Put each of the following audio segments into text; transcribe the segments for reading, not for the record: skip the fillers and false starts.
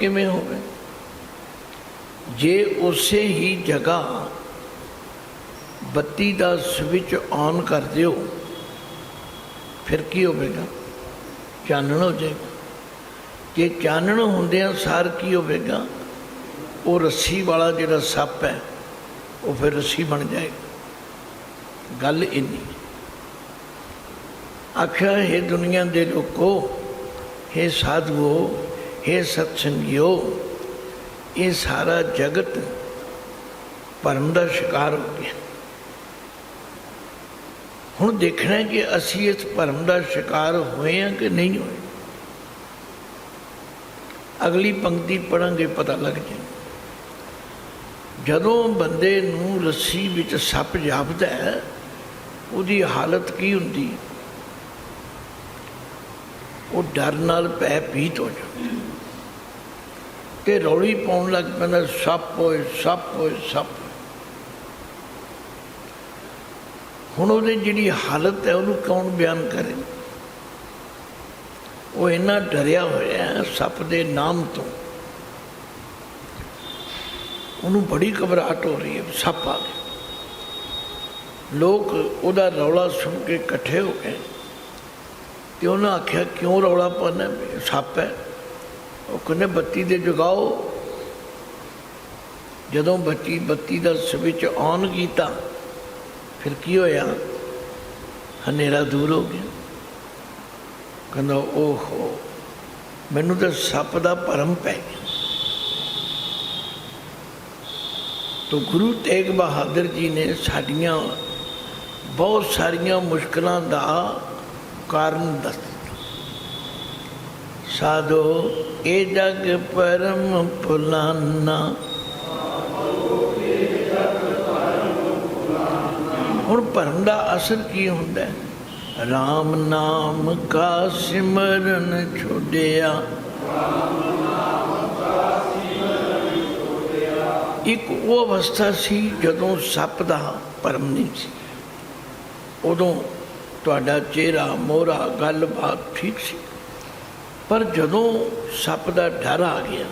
किवें होवे जे उसे ही जगह बत्ती का स्विच ऑन कर दिओ फिर की होवेगा, चानण हो जाएगा। जे चानण होंदियां सार की होवेगा, वो रस्सी वाला जिहड़ा सप है वो फिर रस्सी बन जाएगा। गल इन्नी आख्या, हे दुनिया दे लोगो, हे साधुओ, हे सत्संगियो, ये सारा जगत भरम का शिकार हो गया। हुण देखना है कि असी इस भरम का शिकार होए हैं कि नहीं होए। अगली पंक्ति पढ़ांगे पता लग जाए। जदों बंदे नूं रस्सी विच सप जापदा है, उहदी हालत की हुंदी, वो डर नाल भै भीत हो जाता ते रौली पाउण लग पैंदा, सप होए सप होए सप। हुण उहदी जिहड़ी हालत है उहनूं कौन बयान करे। वो इन्ना डरिया होया है सप दे नाम तो, उन्होंने बड़ी घबराहट हो रही है, सप आ गए। लोग उहदा रौला सुन के इकट्ठे हो गए तो उन्हें आख्या, क्यों रौला पाना, सप है। वो कहने बत्ती दे जगाओ। जदों बत्ती का स्विच ऑन किया फिर की होया, हनेरा दूर हो गया। कहना ओहो, मैनू तो सप का भरम पै गया। तो गुरु तेग बहादुर जी ने साड़ियाँ बहुत सारिया मुश्किलों का कारण दस दिता। साधो ए जग परम भुलाना, हुण भरम का असर की हुंदा है। राम नाम का सिमरन छोड़िया, एक वो अवस्था सी जदों सप का भरम नहीं सी। उदों तुहाडा चेहरा मोहरा गल बात ठीक सी, पर जदों सप का डर आ गया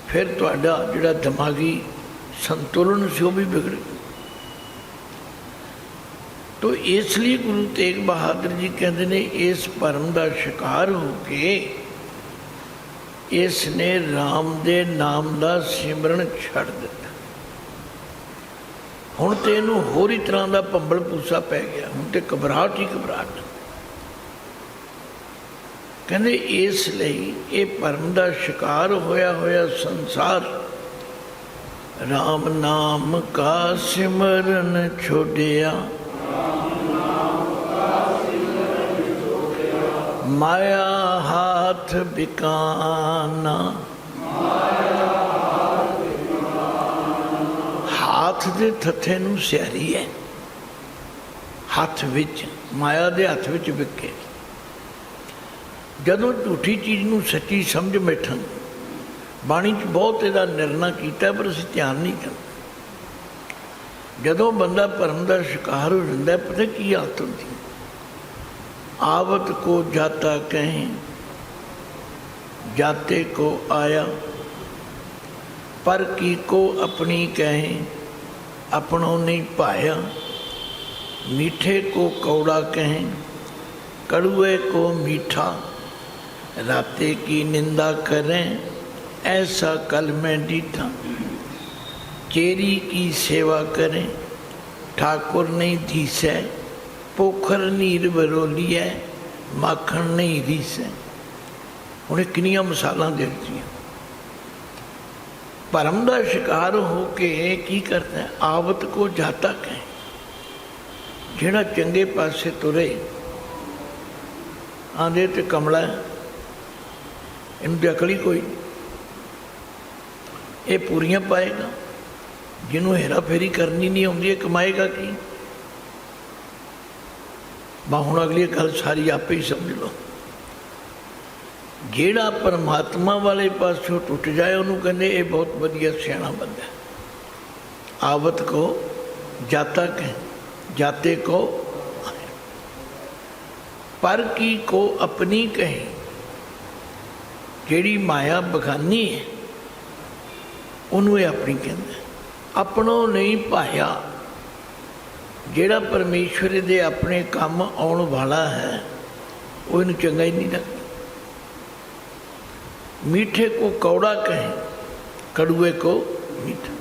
फिर तुहाडा जिहड़ा दिमागी संतुलन से वह भी बिगड़ गया। तो इसलिए गुरु तेग बहादुर जी कहते हैं, इस भरम का शिकार होके इसने राम दे नाम का सिमरन छड़ दिता। हुण तो इनू होर ही तरह का भंबल पूसा पै गया। हुण तो घबराहट ही घबराहट। कहते इसलिए ये भरम का शिकार होया होया संसार राम नाम का सिमरन छोड़िया, माया हाथ बिकाना। हाथ दे थथे नूं सियारी है, हाथ विच माया दे हथ विच बिके। जदों झूठी चीज़ नूं सच्ची समझ बैठन, बाणी च बहुत इहदा निर्णय कीता पर असीं ध्यान नहीं करते। जदों बंदा भरम का शिकार हो जाता है, पता की हालत होती। आवत को जाता कहें, जाते को आया, पर की को अपनी कहें, अपनों नहीं पाया। मीठे को कौड़ा कहें, कड़ुए को मीठा। राते की निंदा करें, ऐसा कल में डीठा। चेरी की सेवा करें, ठाकुर नहीं धीसै। पोखर नीर बरोली है, माखन नहीं रीसै। उन्हें किनिया मिसालां दे दित्तियां। भरम का शिकार होके की करता है, आवत को जाता कहें। जिहड़ा चंगे पासे तुरे आंदे ते कमला इनकी अकल ही कोई, ये पूरियां पाएगा। जिन्हों हेरा फेरी करनी नहीं आती कमाएगा की। हुण अगली गल सारी आपे ही समझ लो। जेड़ा परमात्मा वाले पासों टुट जाए उन्होंने कहते ये बहुत वधिया सियाणा बंदा है। आवत को जाता कहें, जाते को पर की को अपनी कहें। ਜਿਹੜੀ ਮਾਇਆ ਬਗਾਨੀ ਹੈ ਉਹਨੂੰ ਇਹ ਆਪਣੀ ਕਹਿੰਦਾ। ਆਪਣੋਂ ਨਹੀਂ ਭਾਇਆ, ਜਿਹੜਾ ਪਰਮੇਸ਼ਵਰ ਦੇ ਆਪਣੇ ਕੰਮ ਆਉਣ ਵਾਲਾ ਹੈ ਉਹ ਇਹਨੂੰ ਚੰਗਾ ਹੀ ਨਹੀਂ ਲੱਗਦਾ। मीठे को कौड़ा कहें, कड़ुए को मीठा।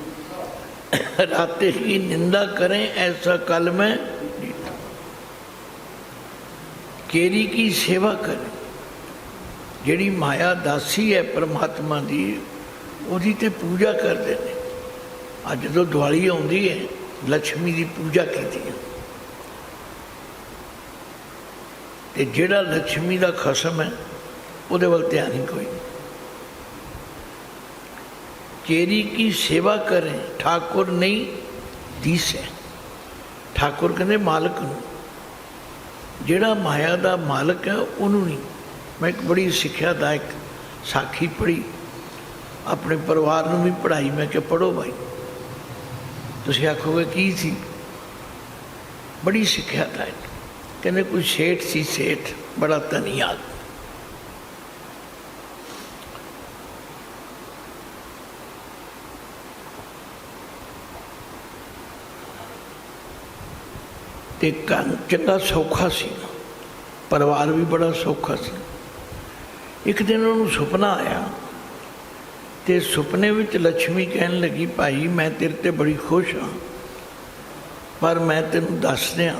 राते की निंदा करें, ऐसा कल में नीता। केरी की सेवा करें, जिहड़ी माया दासी है परमात्मा की, उसकी तो पूजा करते हैं। अज जो दिवाली आउंदी है, लक्ष्मी की पूजा की है। ते जिहड़ा लक्ष्मी का खसम है उहदे वल ध्यान ही कोई नहीं। केरी की सेवा करें, ठाकुर नहीं दीसे। ठाकुर कहते मालक नूं, जिहड़ा माया का मालक है उन्होंने नहीं। मैं एक बड़ी सिक्ख्यादायक साखी पढ़ी, अपने परिवार नूं भी पढ़ाई। मैं क्या पढ़ो भाई, तुसीं आखोगे की सी, बड़ी सिक्ख्यादायक। कहते कोई सेठ सी, सेठ बड़ा धनी आदमी, ते चंगा सौखा सी, परिवार भी बड़ा सौखा सी। एक दिन उन्होंने सुपना आया, तो सुपने विच लक्ष्मी कहन लगी, भाई मैं तेरे ते बड़ी खुश हाँ, पर मैं तेनों दस दियां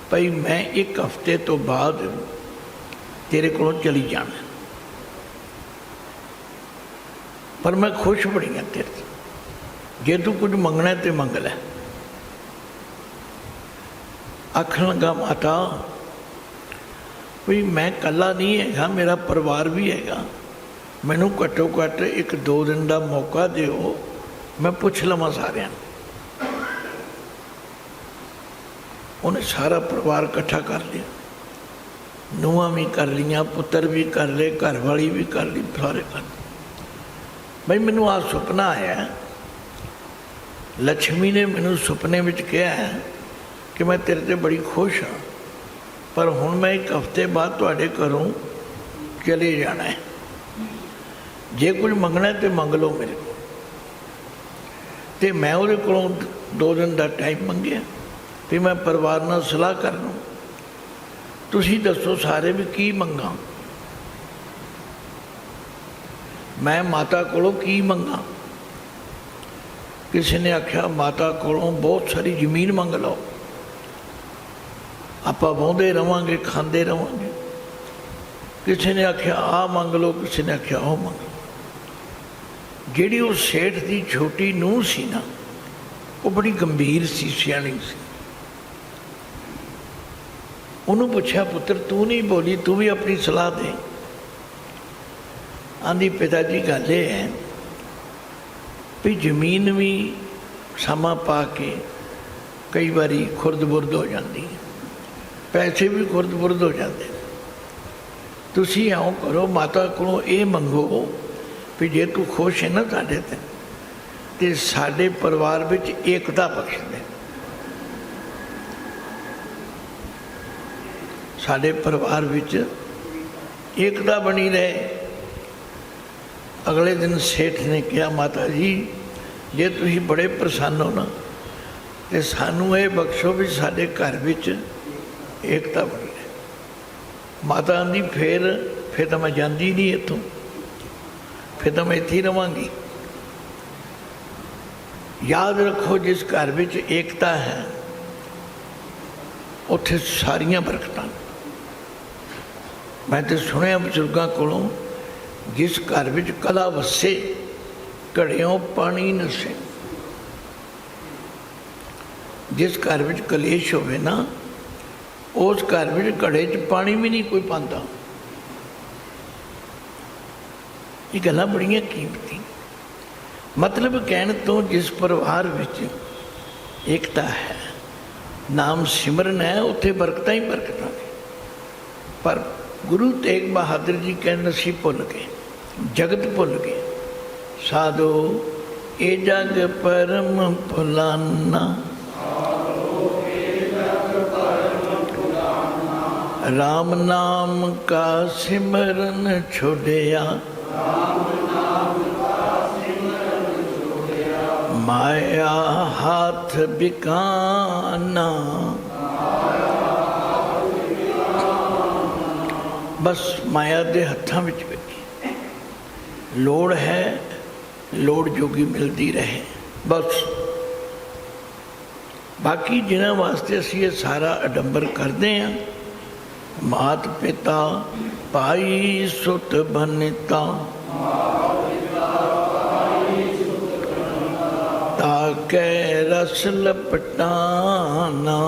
भाई मैं एक हफ्ते तो बाद तेरे कोलों चली जाना, पर मैं खुश बड़ी हाँ तेरे से, जे तू कुछ मंगना है तो मंग लै। आखन लगा माता भी मैं कला नहीं है, मेरा परिवार भी है, मैनू घट्टो घट्ट एक दो दिन का मौका दिओ, मैं पुछ लवां सारिਆਂ ਨੂੰ। उन्हें सारा परिवार इकट्ठा कर लिया, ਨੂੰਹਾਂ भी कर लिया, पुत्र भी कर ले, घरवाली भी कर ली, सारे कर लिए। भाई मैनू आ सुपना आया, लक्ष्मी ने मैनू सुपने में कहा है कि मैं तेरे ते बड़ी खुश हाँ, पर हुण मैं एक हफ्ते बाद तुहाडे घरों चले जाना है, जे कुछ मंगना है तो मंग लो मेरे को। तो मैं उहदे कोलों 2 दिन का टाइम मंगिया, तो मैं परिवार नाल सलाह कर लूँ, तुसीं दसो सारे भी की मंगा। मैं माता कोलों की मंगा। किसी ने आख्या माता कोलों बहुत सारी जमीन मंग लो, आप वाहते रहांगे, खाते रहांगे। किसी ने आख्या आ मंग लो, किसी ने आख्या ओ मंग लो। जिहड़ी उस सेठ की छोटी नूंह सी ना, वो बड़ी गंभीर सी, सियाणी सी। उन्होंने पूछा पुत्र तू नहीं बोली, तू भी अपनी सलाह दे। आंधी पिता जी गल ये है भी जमीन भी समा पा के कई बारी खुरद बुरद हो जाती है, पैसे भी खुरद बुरद हो जाते। तुसी आओ करो माता को ये मंगो भी जे तू खुश है ना साढ़े ते साढ़े परिवार विच एकता बख्श दे, साढ़े परिवार विच एकता बनी रहे। अगले दिन सेठ ने कहा माता जी जे तुसी बड़े प्रसन्न हो ना तो सानू ये बख्शो भी साढ़े घर विच एकता बनी रहे। माता आंदी फिर तो मैं जाती नहीं इतों, फिर तो मैं इत्थे ही रवांगी। याद रखो जिस घर विच एकता है उत्थे सारियां बरकतां। मैं तो सुनिया बजुर्गों कोलों जिस घर विच कला वसे घड़ियों पानी नसे। जिस घर विच कलेश होवे ना उस घर में घड़े च पानी भी नहीं कोई पाता। ये गल्लां बड़ियां कीमती। मतलब कहने तो जिस परिवार विच एकता है, नाम सिमरन है, उत्थे बरकतां ही बरकतां ने। पर गुरु तेग बहादुर जी कहने असीं भुल गए, जगत भुल गए। साधो ए जग परम भुलाना, राम नाम का सिमरन छोड़िया, माया हाथ बिकाना। बस माया दे हत्थां विच बैठी, लोड़ है लोड़ जोगी मिलती रहे बस। बाकी जिन्हां वास्ते असीं ये सारा अडंबर करते हैं, मात पिता भाई सुत बनिता, ताके रस लपटाना।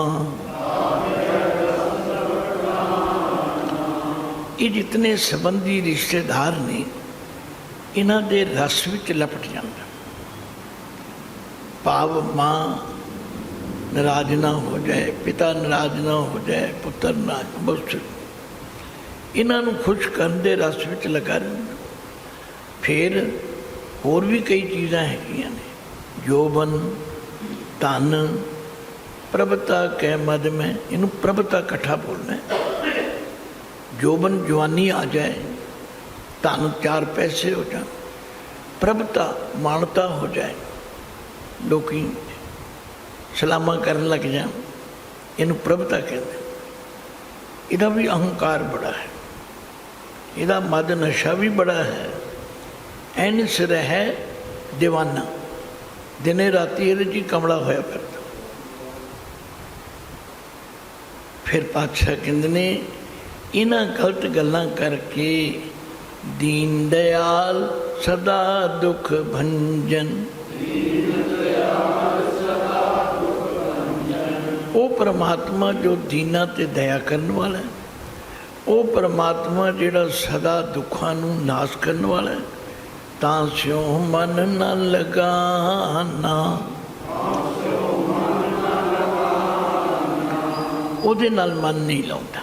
ये जितने संबंधी रिश्तेदार ने, इन्हां दे रस विच लपट जांदा। भाव माँ नाराज ना हो जाए, पिता नाराज ना हो जाए, पुत्र नाराज, बस इन्हां नूं खुश करन दे रस विच लगा रहंदा। फिर होर भी कई चीज़ां हैगियां ने, जोबन धन प्रभता कै मद में, इनू प्रभता कट्ठा बोलना है। जोबन जवानी आ जाए, धन चार पैसे हो जाए, प्रभता मानता हो जाए, लोग सलामा करन लग जाए, इनू प्रभता कहते। इहदा भी अहंकार बड़ा है, इहदा मद नशा भी बड़ा है। एनस रहे दीवाना, दिने राती ये जी कमला होया करता। फिर पातशाह कहते ने, इन्हां गलत गल्लां करके दीन दयाल सदा दुख भंजन। वो परमात्मा जो दीना ते दया करने वाला है, वो परमात्मा जिहड़ा सदा दुखां नूं नाश करने वाला है। तां स्यों मन न लगाना, ਉਹਦੇ नाल मन नहीं लाउंदा।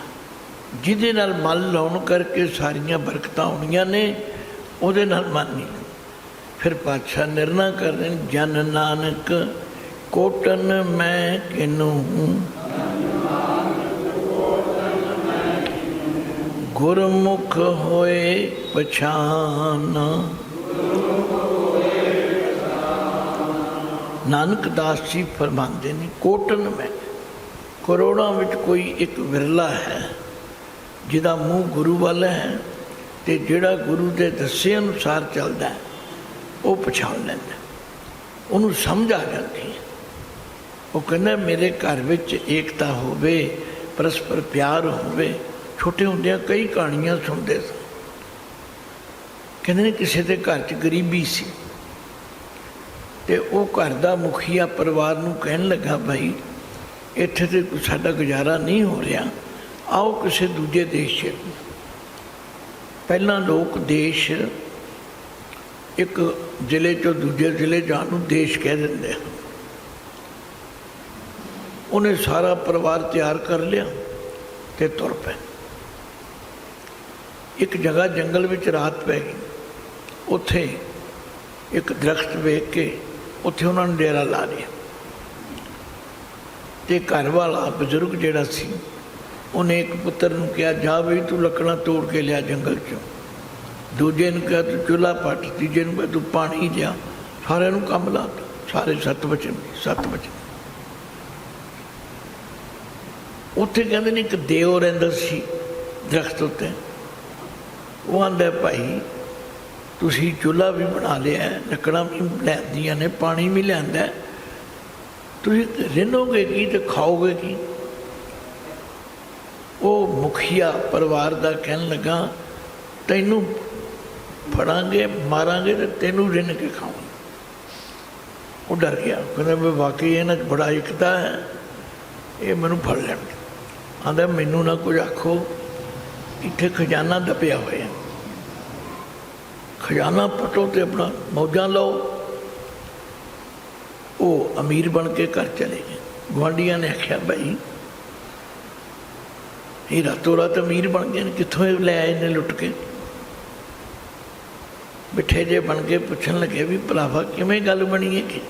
जिहदे नाल मन लाउण करके सारियां बरकतां आउणियां ने, ਉਹਦੇ नाल मन नहीं लाउंदा। फिर पातशाह निर्णय कर रहे हैं, जन नानक कोटन मैं किनू, गुरमुख होए पछाना। नानक दास जी फरमाते ने, कोटन में करोड़ों में कोई एक विरला है जिहदा मूँह गुरु वाला है, तो जिहड़ा गुरु के दस्से अनुसार चलता है वो पछाण लैंदा, उन्होंने समझ आ जाती है। वो कहना मेरे घर में एकता होवे, परस्पर प्यार होवे। छोटे होंदियां कई कहानियां सुनते सन, कहते किसी के घर च गरीबी सी, तो वो घर का मुखिया परिवार नूं कहन लगा, भाई इत्थे तो साडा गुजारा नहीं हो रहा, आओ किसी दूजे देश च। पहला लोग देश एक जिले चो दूजे जिले जाण नूं देश कह दिंदे हैं। उन्हें सारा परिवार तैयार कर लिया तो तुर पे। एक जगह जंगल में रात पै गई, उत्थे एक दरख्त वेख के उत्थे उन्होंने डेरा ला लिया। तो घर वाला बजुर्ग जिहड़ा सी, उन्हें एक पुत्र नूं कहा, जा बई तू लकड़ा तोड़ के लिया जंगल चों। दूजे नूं कहा तू चूल्हा पट, तीजे नूं कहा तू पानी लिया। सारे नूं काम ला, सारे 7 बचन। उत्थे कहते ने एक देव रहिंदा सी दरख्त उत्ते, वो आंदा भाई तुसी चूल्हा भी बना लिया, लकड़ा भी लैंदियां ने, पानी भी लिआंदा, तुसी रिनोगे की तो खाओगे की। वो मुखिया परिवार का कहन लगा, तैनू फड़ांगे मारांगे तो तेनू रिन के खाओगे। वो डर गया, कहते भी वाकई इन्हां च बड़ा एकता है, ये मैनू फड़ लैणगे। आंदा मैनू ना कुछ आखो, इत्थे खजाना दबिया होया, खजाना पटो तो अपना मौजा लो। वो अमीर बन के घर चले गए। गुआढ़िया ने आख्या, भाई ये रातों रात अमीर बन गए, कितों लै आए ने लुट के। बिठे जे बन के पूछन लगे भी भरावा किवें गल बनी है कि।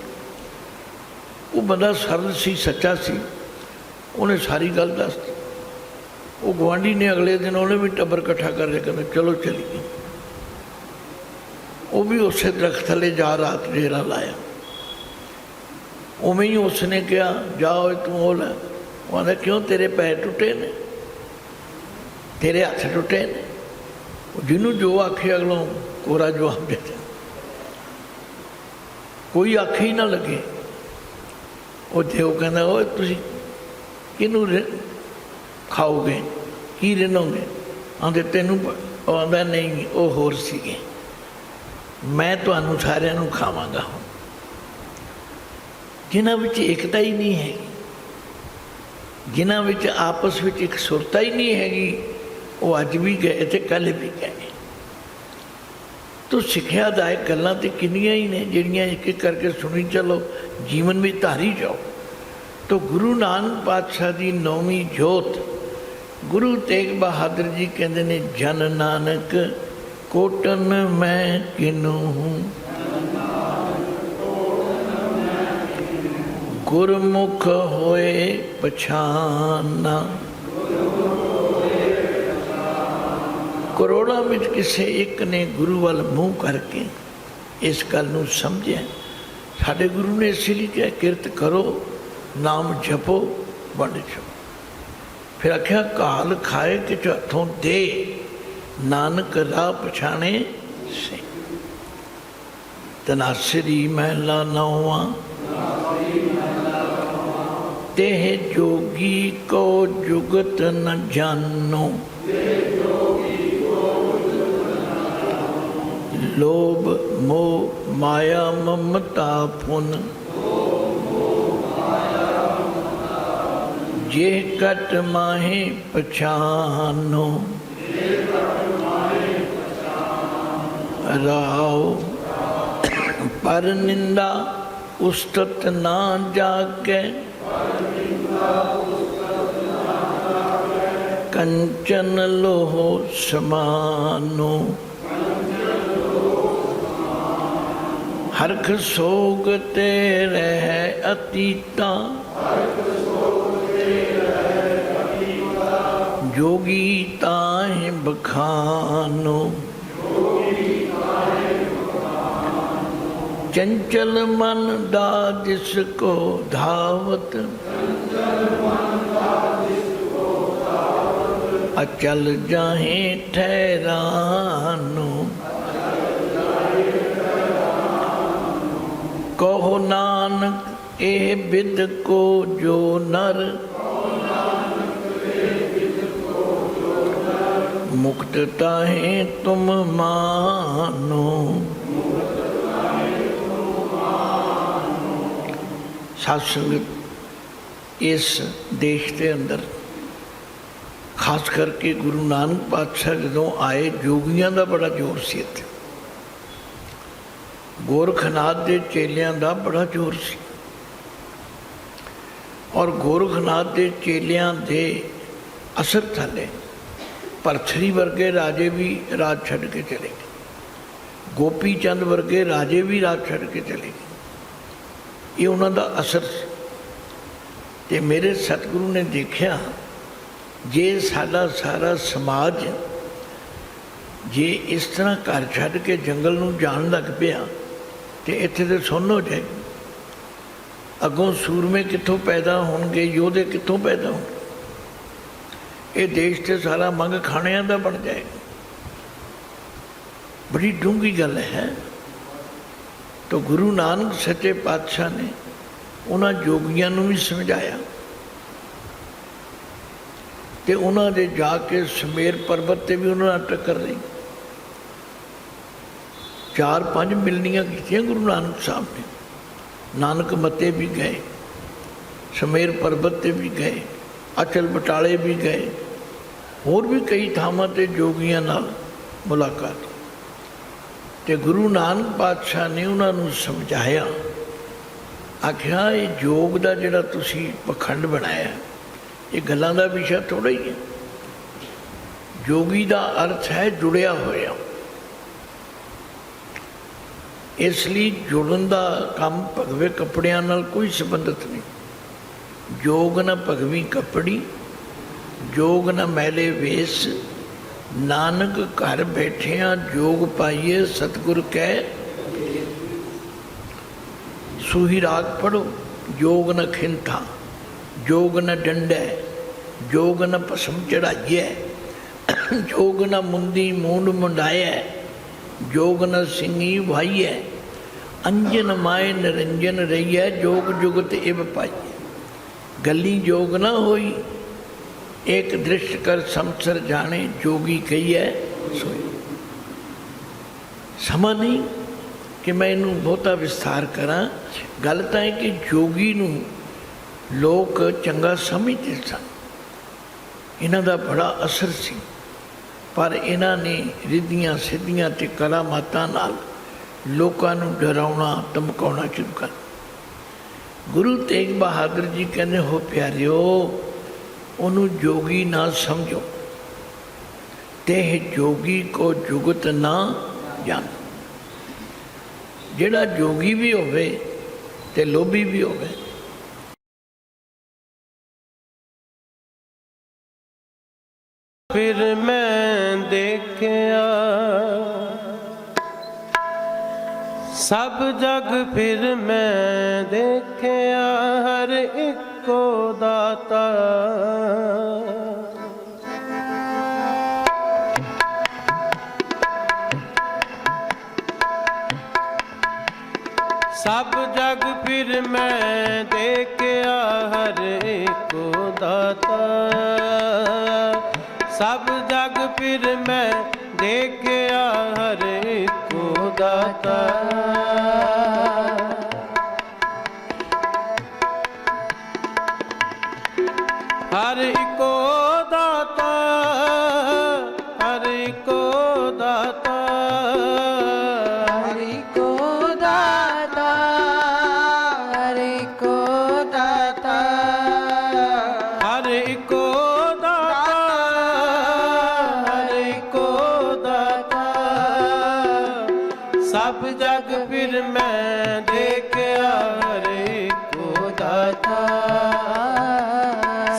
वो बंदा सरल सी, सच्चा सी, उन्हें सारी गल दस दी। वो गुआढ़ी ने अगले दिन उन्हें भी टब्बर इकट्ठा कर लिया, कहते चलो चलिए। वो भी उस दरख्त थले जा रात डेरा लाया। उमें ही उसने कहा जाओ तू वो लै। वो आंदा क्यों तेरे पैर टुटे ने, तेरे हथ टुटे ने। जिन्हों जो आखे अगलों कोरा जवाब देते, कोई आखे ही ना लगे। वो थे वो कहना वो तुम किनू खाओगे की रिनोगे, आंदे तेनू आंदा नहीं वो होर सीगे, मैं तुहानू सारिਆਂ ਨੂੰ खावांगा। जिन्हां विच एकता ही नहीं हैगी, जिन्हां विच आपस विच एक सुरता ही नहीं हैगी, वो अज भी गए तो कल भी गए। तो सिक्ख्यादायक गल्लां ते किन्नियां ही ने जिहड़ियां एक एक करके सुनी चलो, जीवन में धारी जाओ। तो गुरु नानक पातशाह की 9वीं जोत गुरु तेग बहादुर जी कहते ने, जन नानक कोटन मैं किनू हूँ, गुरमुख होए पछाना। करोड़ों में किसी एक ने गुरु वाल मूँह करके इस गल नूं समझिया। साडे गुरु ने इसलिए क्या किरत करो, नाम जपो, वंड छो। फिर आख्या काल खाए कि हथों दे, नानक राह पछाणे से। तनासरी महला 9वां, तेह जोगी को जुगत न जानो, लोभ मोह माया ममता पुन, जे कट माहे पछानो, राव पर निंदा उस्तत ना जाके, कंचन लोह समानो, हरख सोग तेरे अतीता, जोगी ताहि बखानो, चंचल मन दादिस को धावत, अचल जाहे ठहरानो, कहो नानक ए बिद को जो नर, मुक्त ताहे तुम मानो। सत्संग इस देश के अंदर खास करके गुरु नानक पातशाह जदों आए, जोगियां का बड़ा जोर सी इत्थे, गोरखनाथ के चेलियां का बड़ा जोर सी। और गोरखनाथ के चेलियां के असर थले भरथरी वर्गे राजे भी राज छड़ के चले गए, गोपी चंद वर्गे राजे भी राज छड़ के चले गए। ये उन्हों का असर। तो मेरे सतगुरु ने देखा जे साडा सारा समाज जे इस तरह घर छड़ के जंगल नूं जाण लग पिया तो इत्थे तो सुन्न हो जाएगी। अगों सूरमे कित्थों पैदा होणगे, योधे कित्थों पैदा होणगे। ये देश तो सारा मंग खाणियां दा बन जाएगा। बड़ी डूंगी गल है। तो गुरु नानक सच्चे पातशाह ने उन्होंने जोगियां नूं भी समझाया तो उन्होंने जाके सुमेर पर्वत से भी उन्होंने टक्कर ली। 4-5 मिलनियां कीतियां गुरु नानक साहब ने। नानक मते भी गए, सुमेर पर्वत से भी गए, अचल बटाले भी गए, होर भी कई थावां ते जोगियां नाल मुलाकात। तो गुरु नानक पातशाह ने उन्होंने समझाया, आख्या ये योग का जिहड़ा तुसीं पखंड बनाया ये गल्लां दा विशा थोड़ा ही है। जोगी का अर्थ है जुड़िया होया। इसलिए जुड़न का काम भगवे कपड़ियां नाल कोई संबंधित नहीं। जोग ना भगवी कपड़ी जोग न मैले वेश, नानक घर बैठिया जोग पाइए सतगुर कह। सूही राग पढ़ो। जोग न खिंथा, जोग न डंडै, जोग न भस्म चढ़ाइए, जोग न मुंदी मूंड मुंडाए, जोग न सिंगी वाइए, अंजन माए निरंजन रहिए, जोग जुगत इब पाइए। गली जोग न होई, एक दृष्ट कर संसर जाने, जोगी कहिए सोई। समा नहीं कि मैं इनू बहुता विस्तार करा। गल तां है कि जोगी नू लोग चंगा समझते सन, इन्हां दा बड़ा असर सी, पर इन्हां ने रिद्धियां सिद्धियां ते करामातां नाल लोकां नू डराउणा धमकाउणा शुरू कर। गुरु तेग बहादुर जी कहने हो प्यारिओ, उन्हों जोगी ना समझो, तेह जोगी को जुगत ना जान। जेड़ा जोगी भी होवे ते लोभी भी होवे। फिर मैं देखया सब जग, फिर मैं देखया हर इको दाता। सब जग फिर मैं देखया हर इको दाता। सब जग फिर मैं देखया हर इको दाता। हर इको दाता, हर इको दाता, हर इको दाता, हर इको दाता, हर इको दाता, हर इको दाता। सब जग फिर मैं देखया हर इको दाता।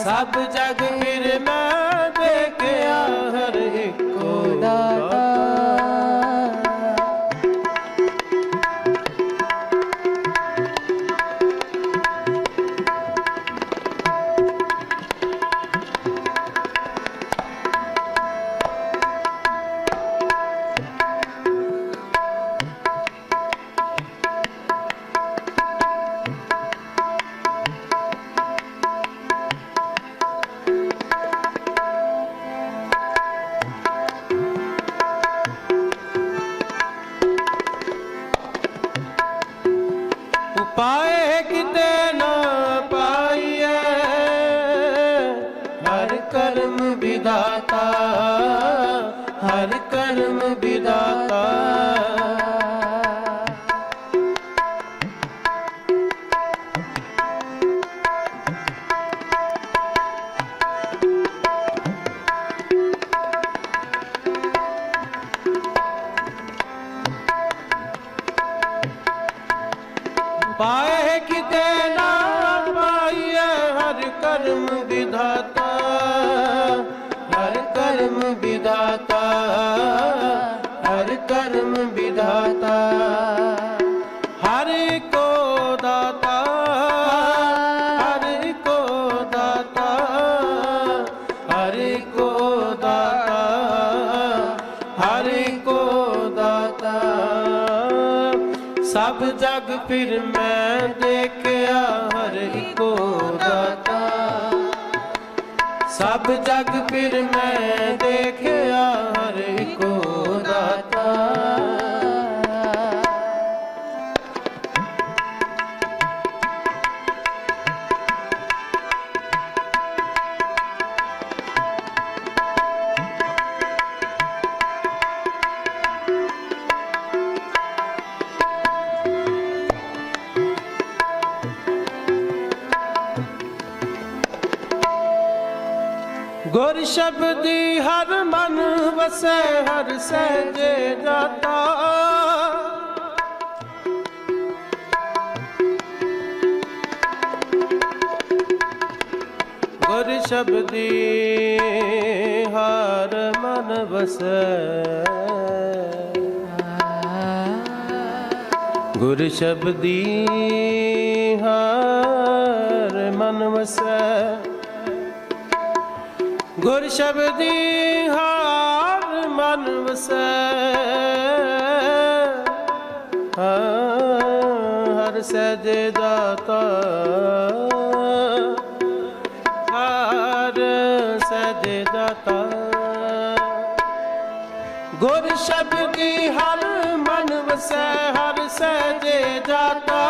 सब जग फिर मैं देखया हर इको दाता। पाए किते न पाइए, हर कर्म विधाता, हर कर्म विधाता। पाए किते ना पाइए हर कर्म विधाता, हर कर्म विधाता, हर कर्म विधाता। हर को दाता, हर को दाता, हर को दाता, हर को दाता। सब जग फिर मैं देखया हर इको दाता। सब जग फिर मैं देखया हर इको दाता। गुर शब्दी हर मन वसे हर सहजे जाता। गुर ਗੁਰ ਸ਼ਬਦੀ ਹਰ ਮਨ ਵਸੈ ਗੁਰ ਸ਼ਬਦੀ ਹਰ ਮਨ ਵਸੈ ਗੁਰ ਸ਼ਬਦੀ ਹਰ ਮਨ ਵਸੈ ਹਰ ਸਹਿਜ ਦਾਤਾ ਹਰ ਸਹਿਜ ਦਾਤਾ ਗੁਰ ਸ਼ਬਦੀ ਹਰ ਮਨ ਵਸੈ ਹਰ ਸਹਿਜ ਦਾਤਾ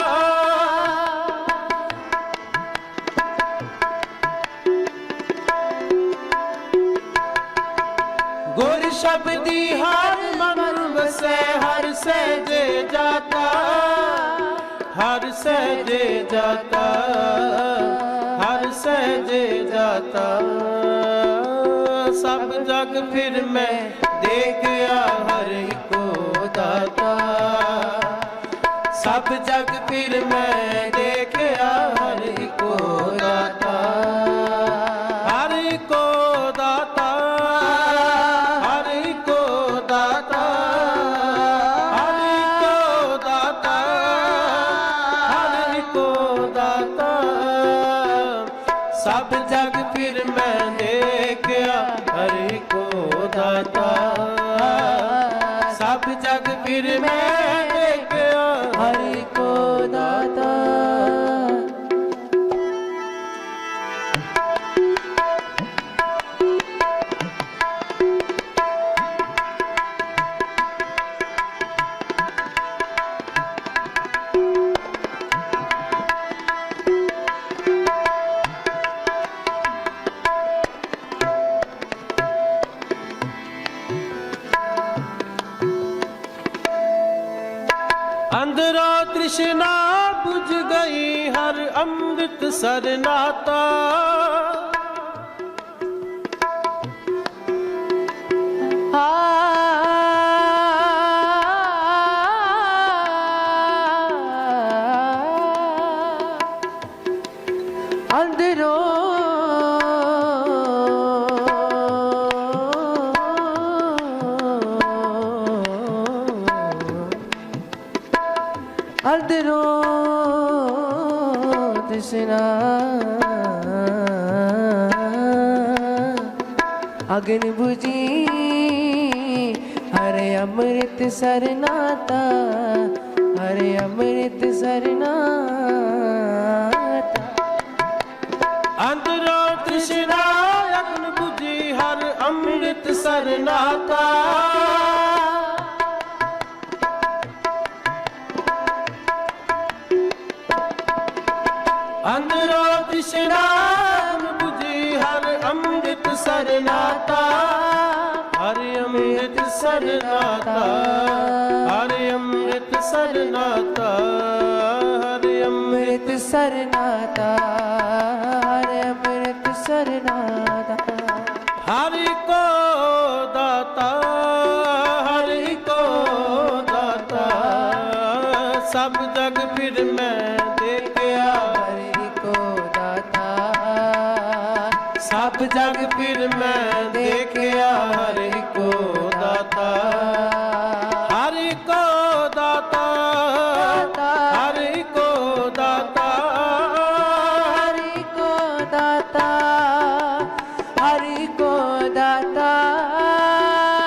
ਗੁਰ ਸ਼ਬਦੀ ਹਰ ਮਨ ਵਸੈ ਹਰ ਸਹਿਜ ਜਾਤਾ ਹਰ ਸਹਿਜ ਜਾਤਾ ਹਰ ਸਹਿਜ ਜਾਤਾ ਸਭ ਜਗ ਫਿਰ ਮੈਂ ਦੇਖਿਆ ਹਰਿ ਕੋ ਦਾਤਾ ਸਭ ਜਗ ਫਿਰ ਮੈਂ ਦੇਖਿਆ ਹਰਿ ਕੋ ਦਾਤਾ ਹਰਿ ਕੋ ਦਾਤਾ ਹਰਿ ਕੋ ਦਾਤਾ ਹਰਿ ਕੋ ਦਾਤਾ ਹਰਿ ਕੋ ਦਾਤਾ ਸਭ ਜਗ ਫਿਰ ਮੈਂ ਦੇਖਿਆ ਹਰਿ ਕੋ ਦਾਤਾ ਸਭ ਜਗ ਫਿਰ ਮੈਂ ਦੇਖਿਆ ਹਰਿ ਕੋ ਦਾਤਾ ਅੰਦਰੋਂ ਤ੍ਰਿਸ਼ਨਾ ਬੁਝ ਗਈ ਹਰ ਅੰਮ੍ਰਿਤ ਸਰਨਾਤਾ ਅੰਦਰੋਂ ਤ੍ਰਿਸ਼ਨਾ ਅਗਨ 부ਜੀ ਹਰਿ ਅੰਮ੍ਰਿਤ ਸਰਨਾਤਾ ਹਰਿ ਅੰਮ੍ਰਿਤ ਸਰਨਾਤਾ ਅੰਦਰੋਂ ਤ੍ਰਿਸ਼ਨਾ ਅਗਨ 부ਜੀ ਹਰ ਅੰਮ੍ਰਿਤ ਸਰਨਾਤਾ ਅੰਦਰੋਂ ਤ੍ਰਿਸ਼ਨਾ ਬੁਝੀ ਹਰ ਅੰਮ੍ਰਿਤ ਸਰਨਾਤਾ ਹਰਿ ਅੰਮ੍ਰਿਤ ਸਰਨਾਤਾ ਹਰਿ ਅੰਮ੍ਰਿਤ ਸਰਨਾਤਾ ਹਰਿ ਅੰਮ੍ਰਿਤ ਸਰਨਾਤਾ ਹਰਿ ਅੰਮ੍ਰਿਤ ਸਰਨਾਤਾ ਹਰਿ ਕੋ ਦਾਤਾ ਹਰਿ ਕੋ ਦਾਤਾ ਸਭ ਜਗ ਫਿਰ ਮੈਂ ਦੇਖਿਆ ਹਰਿ ਕੋ ਦਾਤਾ ਸਭ ਜਗ ਫਿਰ ਮੈਂ ਦੇਖਿਆ ਹਰਿ ਕੋ ਦਾਤਾ ਹਰਿ ਕੋ ਦਾਤਾ ਹਰਿ ਕੋ ਦਾਤਾ ਹਰਿ ਕੋ ਦਾਤਾ ਹਰਿ ਕੋ ਦਾਤਾ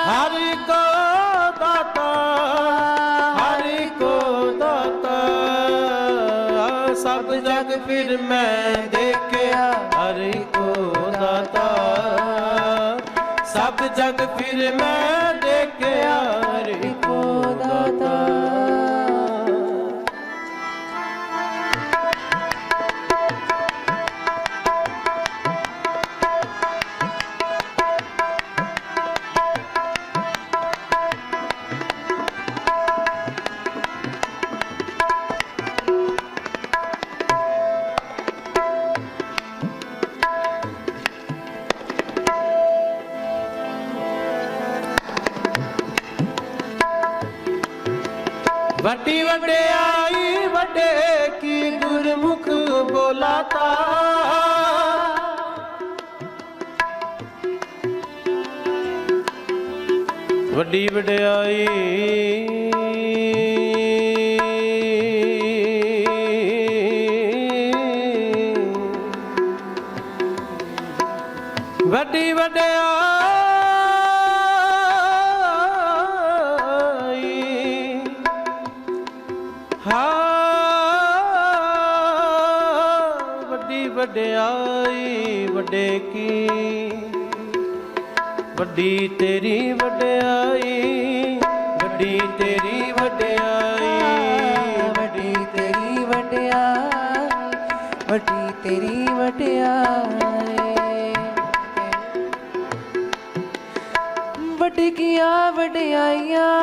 ਹਰਿ ਕੋ ਦਾਤਾ ਹਰਿ ਕੋ ਦਾਤਾ ਸਭ ਜਗ ਫਿਰ ਮੈਂ ਦੇਖਿਆ ਹਰਿ ਕੋ ਦਾਤਾ ਸਭ ਜਗ ਫਿਰ ਮੈਂ ਦੇਖਿਆ ਹਰਿ ਕੋ ਦਾਤਾ ਵੱਡੀ ਵਡਿਆਈ ਵੱਡੇ ਕੀ ਗੁਰਮੁਖ ਬੋਲਾਤਾ ਵੱਡੀ ਵਡਿਆਈ ਵੱਡੀ ਵਡਿਆਈ ਹਾਂ ਵੱਡੀ ਵਡਿਆਈ ਵੱਡੇ ਕੀ ਵੱਡੀ ਤੇਰੀ ਵਡਿਆਈ ਵੱਡੀ ਤੇਰੀ ਵਡਿਆਈ ਵੱਡੀ ਤੇਰੀ ਵਡਿਆਈ ਵੱਡੀ ਤੇਰੀ ਵਡਿਆਈ ਵੱਡੀਆਂ ਵਡਿਆਈਆਂ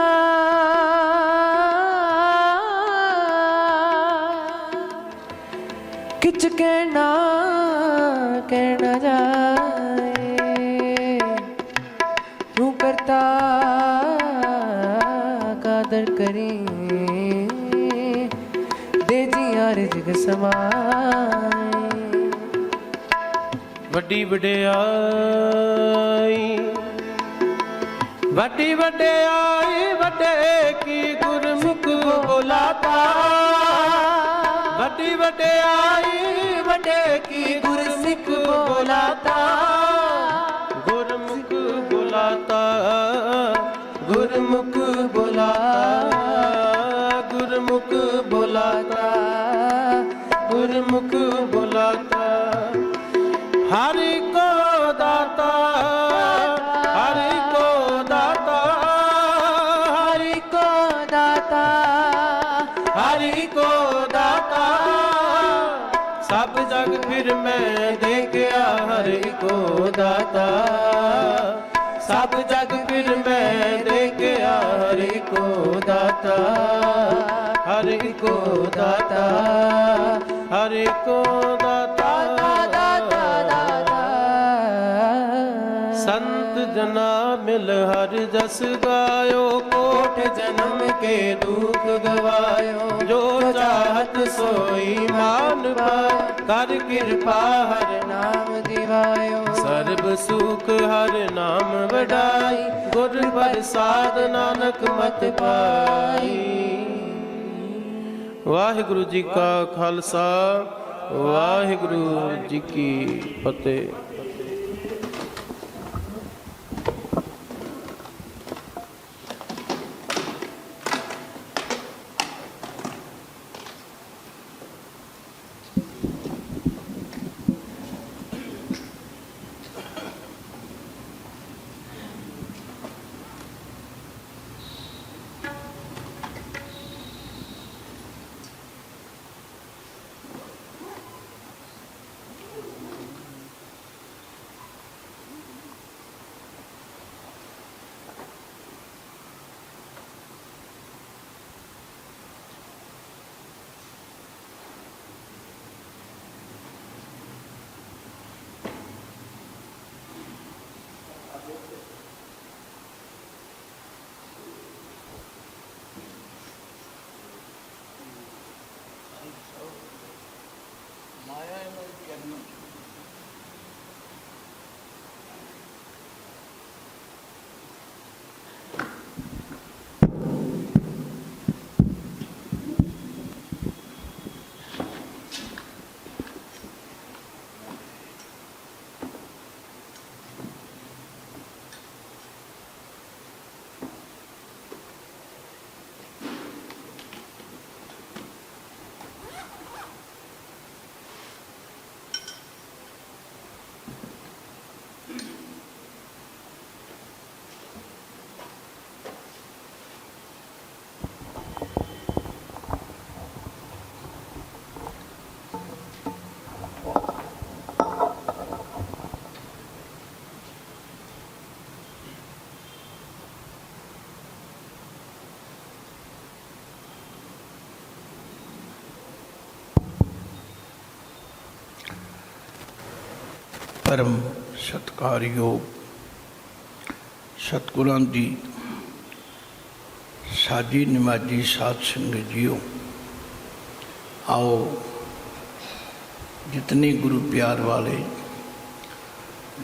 ਕਿਛ ਕਹਿਣਾ ਜਾਏ ਤੂੰ ਕਰਤਾ ਕਾਦਰ ਕਰੀ ਦੇ ਜੀਆਂ ਰਿਜ਼ਕ ਸਮਾਏ ਵੱਡੀ ਵਡਿਆਈ ਵੱਡੀ ਵਡਿਆਈ ਵੱਡੇ ਕੀ ਗੁਰਮੁਖ ਬੋਲਾਤਾ ਵੱਡੀ ਵਡਿਆਈ ਵੱਡੇ ਕੀ ਗੁਰਸਿੱਖ ਬੋਲਾਤਾ ਗੁਰਮੁਖ ਬੋਲਾਤਾ ਗੁਰਮੁਖ ਬੋਲਾਤਾ ਗੁਰਮੁਖ ਬੋਲਾਤਾ ਗੁਰਮੁਖ ਬੋਲਾਤਾ ਹਰਿ ਕੋ ਦਾਤਾ ਹਰਿ ਕੋ ਦਾਤਾ ਹਰਿ ਕੋ ਦਾਤਾ ਹਰਿ ਕੋ ਦਾਤਾ ਸਭ ਜਗ ਫਿਰ ਮੈਂ ਦੇਖਿਆ ਹਰਿ ਕੋ ਦਾਤਾ ਸਭ ਜਗ ਫਿਰ ਮੈਂ ਦੇਖਿਆ ਹਰਿ ਕੋ ਦਾਤਾ ਹਰਿ ਕੋ ਦਾਤਾ ਹਰਿ ਕੋ ਦਾਤਾ संत जना मिल हर जस गायो कोट जन्म के दुख गवायो जो चाहत सोई मान पाए कर कृपा हर ਨਾਮ ਦਿਵਾਇਓ सर्ब सुख हर नाम वडाई गुर प्रसाद नानक मत पाई। वाहिगुरु जी का खालसा वाहिगुरु जी की फतेह। परम सत्कारयोग सतगुरां दी साजी निमाजी साध संगत जीओ, आओ जितने गुरु प्यार वाले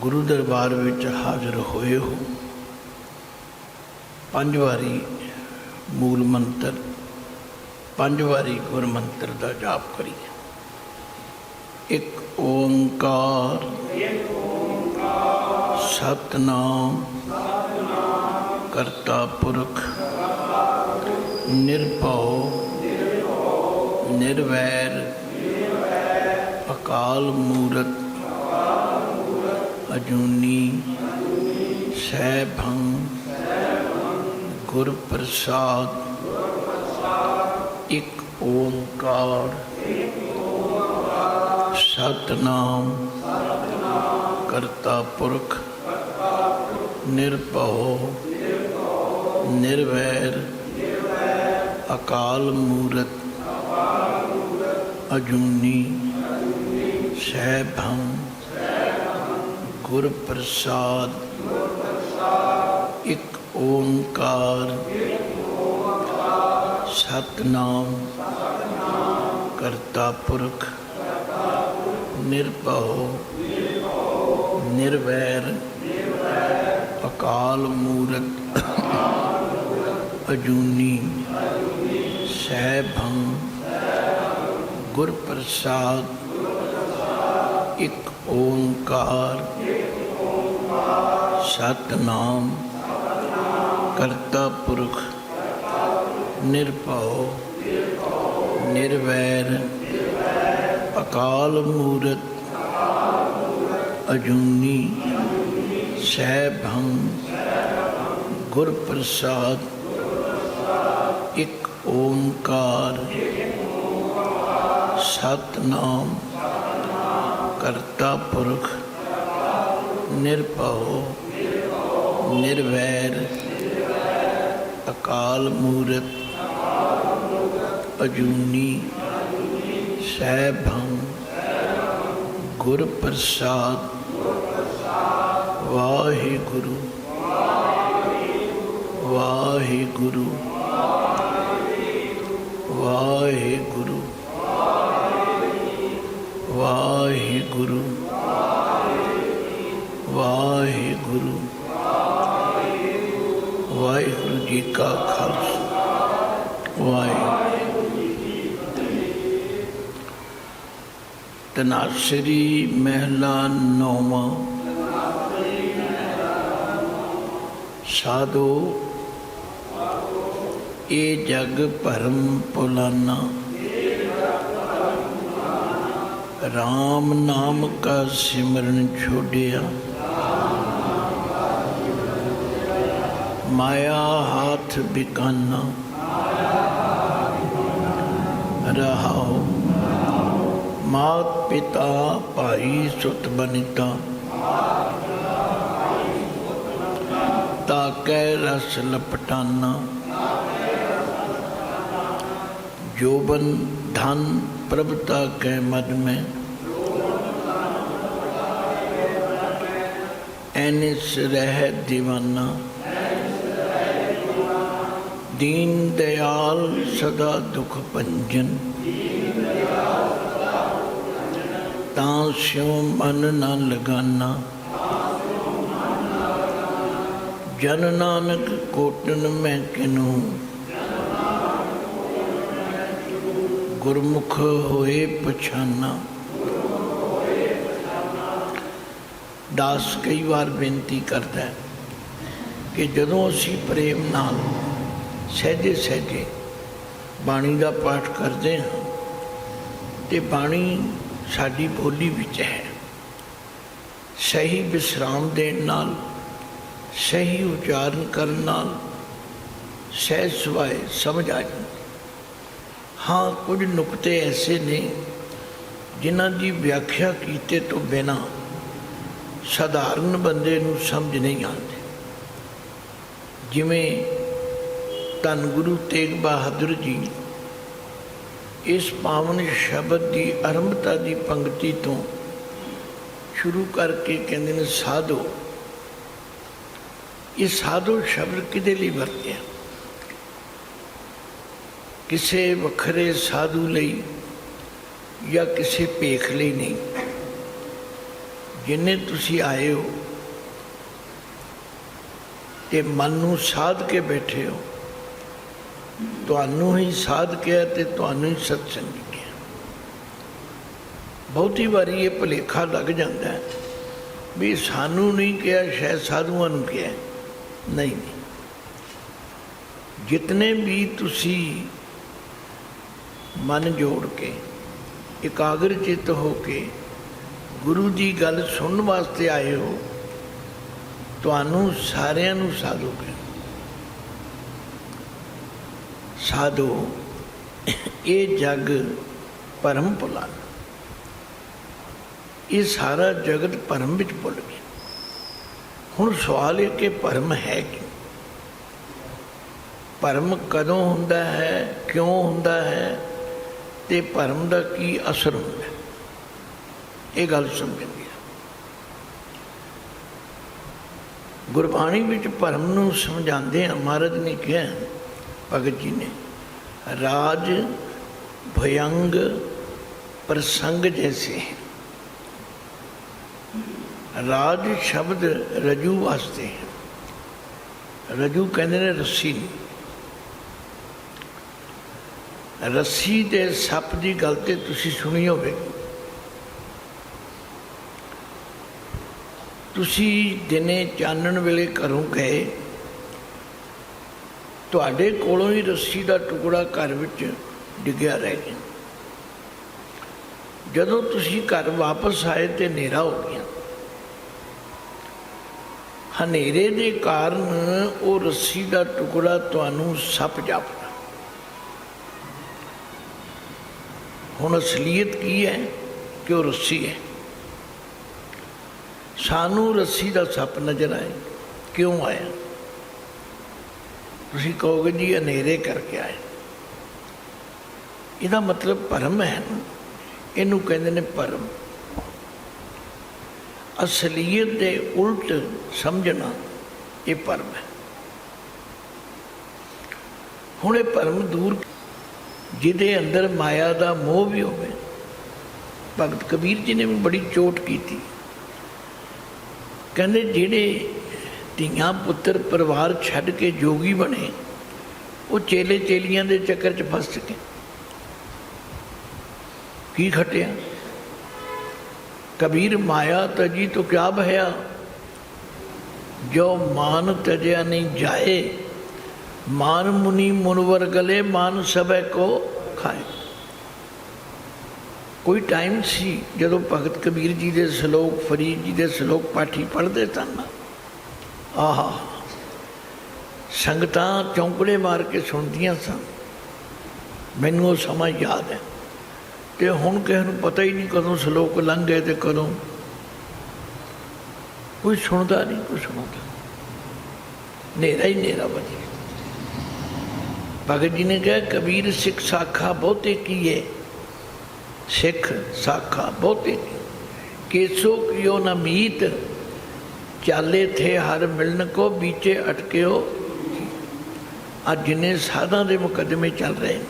गुरु दरबार विच हाजिर होए हो, 5 ਵਾਰੀ ਮੂਲ ਮੰਤਰ 5 ਵਾਰੀ ਗੁਰ ਮੰਤਰ ਦਾ ਜਾਪ ਕਰੀਏ। ਇੱਕ ਓੰਕਾਰ ਸਤਨਾਮ ਕਰਤਾ ਪੁਰਖ ਨਿਰਭਉ ਨਿਰਵੈਰ ਅਕਾਲ ਮੂਰਤ ਅਜੂਨੀ ਸੈਭੰ ਗੁਰ ਪ੍ਰਸਾਦ। ਇੱਕ ਓੰਕਾਰ ਸਤਨਾਮ ਕਰਤਾ ਪੁਰਖ ਨਿਰਭਉ ਨਿਰਵੈਰ ਅਕਾਲ ਮੂਰਤ ਅਜੂਨੀ ਸੈਭੰ ਗੁਰ ਪ੍ਰਸਾਦ। ਇੱਕ ਓੰਕਾਰ ਸਤਨਾਮ ਕਰਤਾ ਪੁਰਖ ਨਿਰਭਉ ਨਿਰਵੈਰ ਅਕਾਲ ਮੂਰਤ ਅਜੂਨੀ ਸੈਭੰ ਗੁਰ ਪ੍ਰਸਾਦ। ਇੱਕ ਓੰਕਾਰ ਸਤਨਾਮ ਕਰਤਾ ਪੁਰਖ ਨਿਰਭਉ ਨਿਰਵੈਰ ਅਕਾਲ ਮੂਰਤ ਅਜੂਨੀ ਸੈਭੰ ਗੁਰ ਪ੍ਰਸਾਦ। ਇੱਕ ਓੰਕਾਰ ਸਤਨਾਮ ਕਰਤਾ ਪੁਰਖ ਨਿਰਭਉ ਨਿਰਵੈਰ ਅਕਾਲ ਮੂਰਤ ਅਜੂਨੀ ਸੈਭੰ ਗੁਰ ਪ੍ਰਸਾਦ। ਵਾਹਿਗੁਰੂ ਵਾਹਿਗੁਰੂ ਵਾਹਿਗੁਰੂ ਵਾਹਿਗੁਰੂ ਵਾਹਿਗੁਰੂ। ਵਾਹਿਗੁਰੂ ਜੀ ਕਾ ਖਾਲਸਾ ਵਾਹਿਗੁਰੂ ਜੀ ਕੀ ਫਤਿਹ। ਤਨਾਸਰੀ ਮਹਿਲਾ ਨੌਵਾਂ। ਸਾਧੋ ਇਹ ਜਗ ਭਰਮ ਭੁਲਾਨਾ, ਰਾਮ ਨਾਮ ਕਾ ਸਿਮਰਨ ਛੋੜਿਆ, ਮਾਇਆ ਹਾਥ ਬਿਕਾਨਾ, ਰਹਾਉ ਮਾਤ ਪਿਤਾ ਭਾਈ ਸੁਤ ਬਨਿਤਾ, ਤਾਕੈ ਰਸ ਲਪਟਾਨਾ, ਜੋਬਨ ਧਨ ਪ੍ਰਭਤਾ ਕੈ ਮਦ ਮੈਂ, ਐਨਿਸ ਰਹਿ ਦੀਵਾਨਾ, ਦੀਨ ਦਿਆਲ ਸਦਾ ਦੁਖ ਭੰਜਨ, ਤਾਂ ਸਿਉ ਮਨ ਨਾ ਲਗਾਨਾ, ਜਨ ਨਾਨਕ ਕੋਟਨ ਮੈਂ ਕਿਨੂ, ਗੁਰਮੁਖ ਹੋਏ ਪਛਾਨਾ। ਦਾਸ ਕਈ ਵਾਰ ਬੇਨਤੀ ਕਰਦਾ ਹੈ ਕਿ ਜਦੋਂ ਅਸੀਂ ਪ੍ਰੇਮ ਨਾਲ ਸਹਿਜੇ ਸਹਿਜੇ ਬਾਣੀ ਦਾ ਪਾਠ ਕਰਦੇ ਹਾਂ ਤੇ ਬਾਣੀ ਸਾਡੀ ਬੋਲੀ ਵਿੱਚ ਹੈ, ਸਹੀ ਵਿਸਰਾਮ ਦੇਣ ਨਾਲ, ਸਹੀ ਉਚਾਰਨ ਕਰਨ ਨਾਲ ਸਹਿਜ ਸੁਭਾਏ ਸਮਝ ਆ ਜਾਂਦੀ। ਹਾਂ, ਕੁਝ ਨੁਕਤੇ ਐਸੇ ਨੇ ਜਿਨ੍ਹਾਂ ਦੀ ਵਿਆਖਿਆ ਕੀਤੇ ਤੋਂ ਬਿਨਾਂ ਸਧਾਰਨ ਬੰਦੇ ਨੂੰ ਸਮਝ ਨਹੀਂ ਆਉਂਦੇ। ਜਿਵੇਂ ਧੰਨ ਗੁਰੂ ਤੇਗ ਬਹਾਦਰ ਜੀ ਇਸ ਪਾਵਨ ਸ਼ਬਦ ਦੀ ਆਰੰਭਤਾ ਦੀ ਪੰਕਤੀ ਤੋਂ ਸ਼ੁਰੂ ਕਰਕੇ ਕਹਿੰਦੇ ਨੇ ਸਾਧੋ। ਇਹ ਸਾਧੋ ਸ਼ਬਦ ਕਿਹਦੇ ਲਈ ਵਰਤਿਆ? ਕਿਸੇ ਵੱਖਰੇ ਸਾਧੂ ਲਈ ਜਾਂ ਕਿਸੇ ਭੇਖ ਲਈ ਨਹੀਂ। ਜਿੰਨੇ ਤੁਸੀਂ ਆਏ ਹੋ ਤੇ ਮਨ ਨੂੰ ਸਾਧ ਕੇ ਬੈਠੇ ਹੋ, ਤੁਹਾਨੂੰ ਹੀ ਸਾਧ ਕੇ ਤੇ ਤੁਹਾਨੂੰ ਹੀ ਸਤਸੰਗੀ ਕਿਹਾ। ਬਹੁਤੀ ਵਾਰੀ ਇਹ ਭੁਲੇਖਾ ਲੱਗ ਜਾਂਦਾ ਹੈ ਵੀ ਸਾਨੂੰ ਨਹੀਂ ਕਿਹਾ, ਸ਼ਾਇਦ ਸਾਧੂਆਂ ਨੂੰ ਕਿਹਾ। ਨਹੀਂ, ਜਿਤਨੇ ਵੀ ਤੁਸੀਂ ਮਨ ਜੋੜ ਕੇ ਇਕਾਗਰ ਚਿੱਤ ਹੋ ਕੇ ਗੁਰੂ ਦੀ ਗੱਲ ਸੁਣਨ ਵਾਸਤੇ ਆਏ ਹੋ, ਤੁਹਾਨੂੰ ਸਾਰਿਆਂ ਨੂੰ ਸਾਧੂ ਕਹਿ। ਸਾਧੋ ਇਹ ਜਗ ਭਰਮ ਭੁਲਾ, ਇਹ ਸਾਰਾ ਜਗਤ ਭਰਮ ਵਿੱਚ ਭੁੱਲ ਗਿਆ। ਹੁਣ ਸਵਾਲ ਇਹ ਕਿ ਭਰਮ ਹੈ ਕੀ? ਭਰਮ ਕਦੋਂ ਹੁੰਦਾ ਹੈ, ਕਿਉਂ ਹੁੰਦਾ ਹੈ, ਤੇ ਭਰਮ ਦਾ ਕੀ ਅਸਰ ਹੁੰਦਾ ਹੈ, ਇਹ ਗੱਲ ਸਮਝਣੀ ਹੈ। ਗੁਰਬਾਣੀ ਵਿੱਚ ਭਰਮ ਨੂੰ ਸਮਝਾਉਂਦੇ ਆ ਮਹਾਰਾਜ ਨੇ ਕਿਹਾ, ਭਗਤ ਜੀ ਨੇ, ਰਾਜ ਭਯੰਗ ਪ੍ਰਸੰਗ ਜੈਸੇ। ਰਾਜ ਸ਼ਬਦ ਰਜੂ ਵਾਸਤੇ, ਰਜੂ ਕਹਿੰਦੇ ਨੇ ਰੱਸੀ ਨੂੰ। ਰੱਸੀ ਦੇ ਸੱਪ ਦੀ ਗੱਲ ਤੇ ਤੁਸੀਂ ਸੁਣੀ ਹੋਵੇਗੀ। ਤੁਸੀਂ ਦਿਨੇ ਚਾਨਣ ਵੇਲੇ ਘਰੋਂ ਗਏ, ਤੁਹਾਡੇ ਕੋਲੋਂ ਹੀ ਰੱਸੀ ਦਾ ਟੁਕੜਾ ਘਰ ਵਿੱਚ ਡਿੱਗਿਆ ਰਹਿ ਗਿਆ। ਜਦੋਂ ਤੁਸੀਂ ਘਰ ਵਾਪਸ ਆਏ ਤੇ ਹਨੇਰਾ ਹੋ ਗਿਆ। ਹਨੇਰੇ ਦੇ ਕਾਰਨ ਉਹ ਰੱਸੀ ਦਾ ਟੁਕੜਾ ਤੁਹਾਨੂੰ ਸੱਪ ਜਾਪਦਾ। ਹੁਣ ਅਸਲੀਅਤ ਕੀ ਹੈ ਕਿ ਉਹ ਰੱਸੀ ਹੈ। ਸਾਨੂੰ ਰੱਸੀ ਦਾ ਸੱਪ ਨਜ਼ਰ ਆਏ, ਕਿਉਂ ਆਇਆ? ਤੁਸੀਂ ਕਹੋਗੇ ਜੀ ਹਨੇਰੇ ਕਰਕੇ ਆਏ। ਇਹਦਾ ਮਤਲਬ ਭਰਮ ਹੈ ਨਾ, ਇਹਨੂੰ ਕਹਿੰਦੇ ਨੇ ਭਰਮ। ਅਸਲੀਅਤ ਦੇ ਉਲਟ ਸਮਝਣਾ ਇਹ ਭਰਮ ਹੈ। ਹੁਣ ਇਹ ਭਰਮ ਦੂਰ, ਜਿਹਦੇ ਅੰਦਰ ਮਾਇਆ ਦਾ ਮੋਹ ਵੀ ਹੋਵੇ। ਭਗਤ ਕਬੀਰ ਜੀ ਨੇ ਵੀ ਬੜੀ ਚੋਟ ਕੀਤੀ। ਕਹਿੰਦੇ ਜਿਹੜੇ ਧੀਆਂ ਪੁੱਤਰ ਪਰਿਵਾਰ ਛੱਡ ਕੇ ਜੋਗੀ ਬਣੇ, ਉਹ ਚੇਲੇ ਚੇਲੀਆਂ ਦੇ ਚੱਕਰ 'ਚ ਫਸ ਚੁੱਕੇ। ਕੀ ਖਟਿਆ? कबीर माया तजी तो क्या भया, जो मान तजया नहीं जाए, मान मुनि मुनवर गले, मान सब को खाए। कोई टाइम सी जदों भगत कबीर जी के श्लोक, फरीद जी के श्लोक पाठी पढ़ते सन, आहा संगतां चौंकड़े मार के सुनदियां सन। मैनूं वो समा याद है। ਤੇ ਹੁਣ ਕਿਸੇ ਨੂੰ ਪਤਾ ਹੀ ਨਹੀਂ ਕਦੋਂ ਸ਼ਲੋਕ ਲੰਘ ਗਏ ਤੇ ਕਦੋਂ। ਕੋਈ ਸੁਣਦਾ ਨਹੀਂ, ਕੋਈ ਸੁਣਾਉਂਦਾ, ਹਨੇਰਾ ਹੀ ਹਨੇਰਾ ਵਧੀਆ। ਭਗਤ ਜੀ ਨੇ ਕਿਹਾ, ਕਬੀਰ ਸਿੱਖ ਸਾਖਾ ਬਹੁਤੇ ਕੀਏ, ਸਿੱਖ ਸਾਖਾ ਬਹੁਤੇ ਕੇਸੋ ਕਿਓ ਨਾ ਮੀਤ, ਚਾਲੇ ਥੇ ਹਰ ਮਿਲਣ ਕੋ ਬੀਚੇ ਅਟਕਿਓ। ਅੱਜ ਜਿੰਨੇ ਸਾਧਾਂ ਦੇ ਮੁਕੱਦਮੇ ਚੱਲ ਰਹੇ ਨੇ,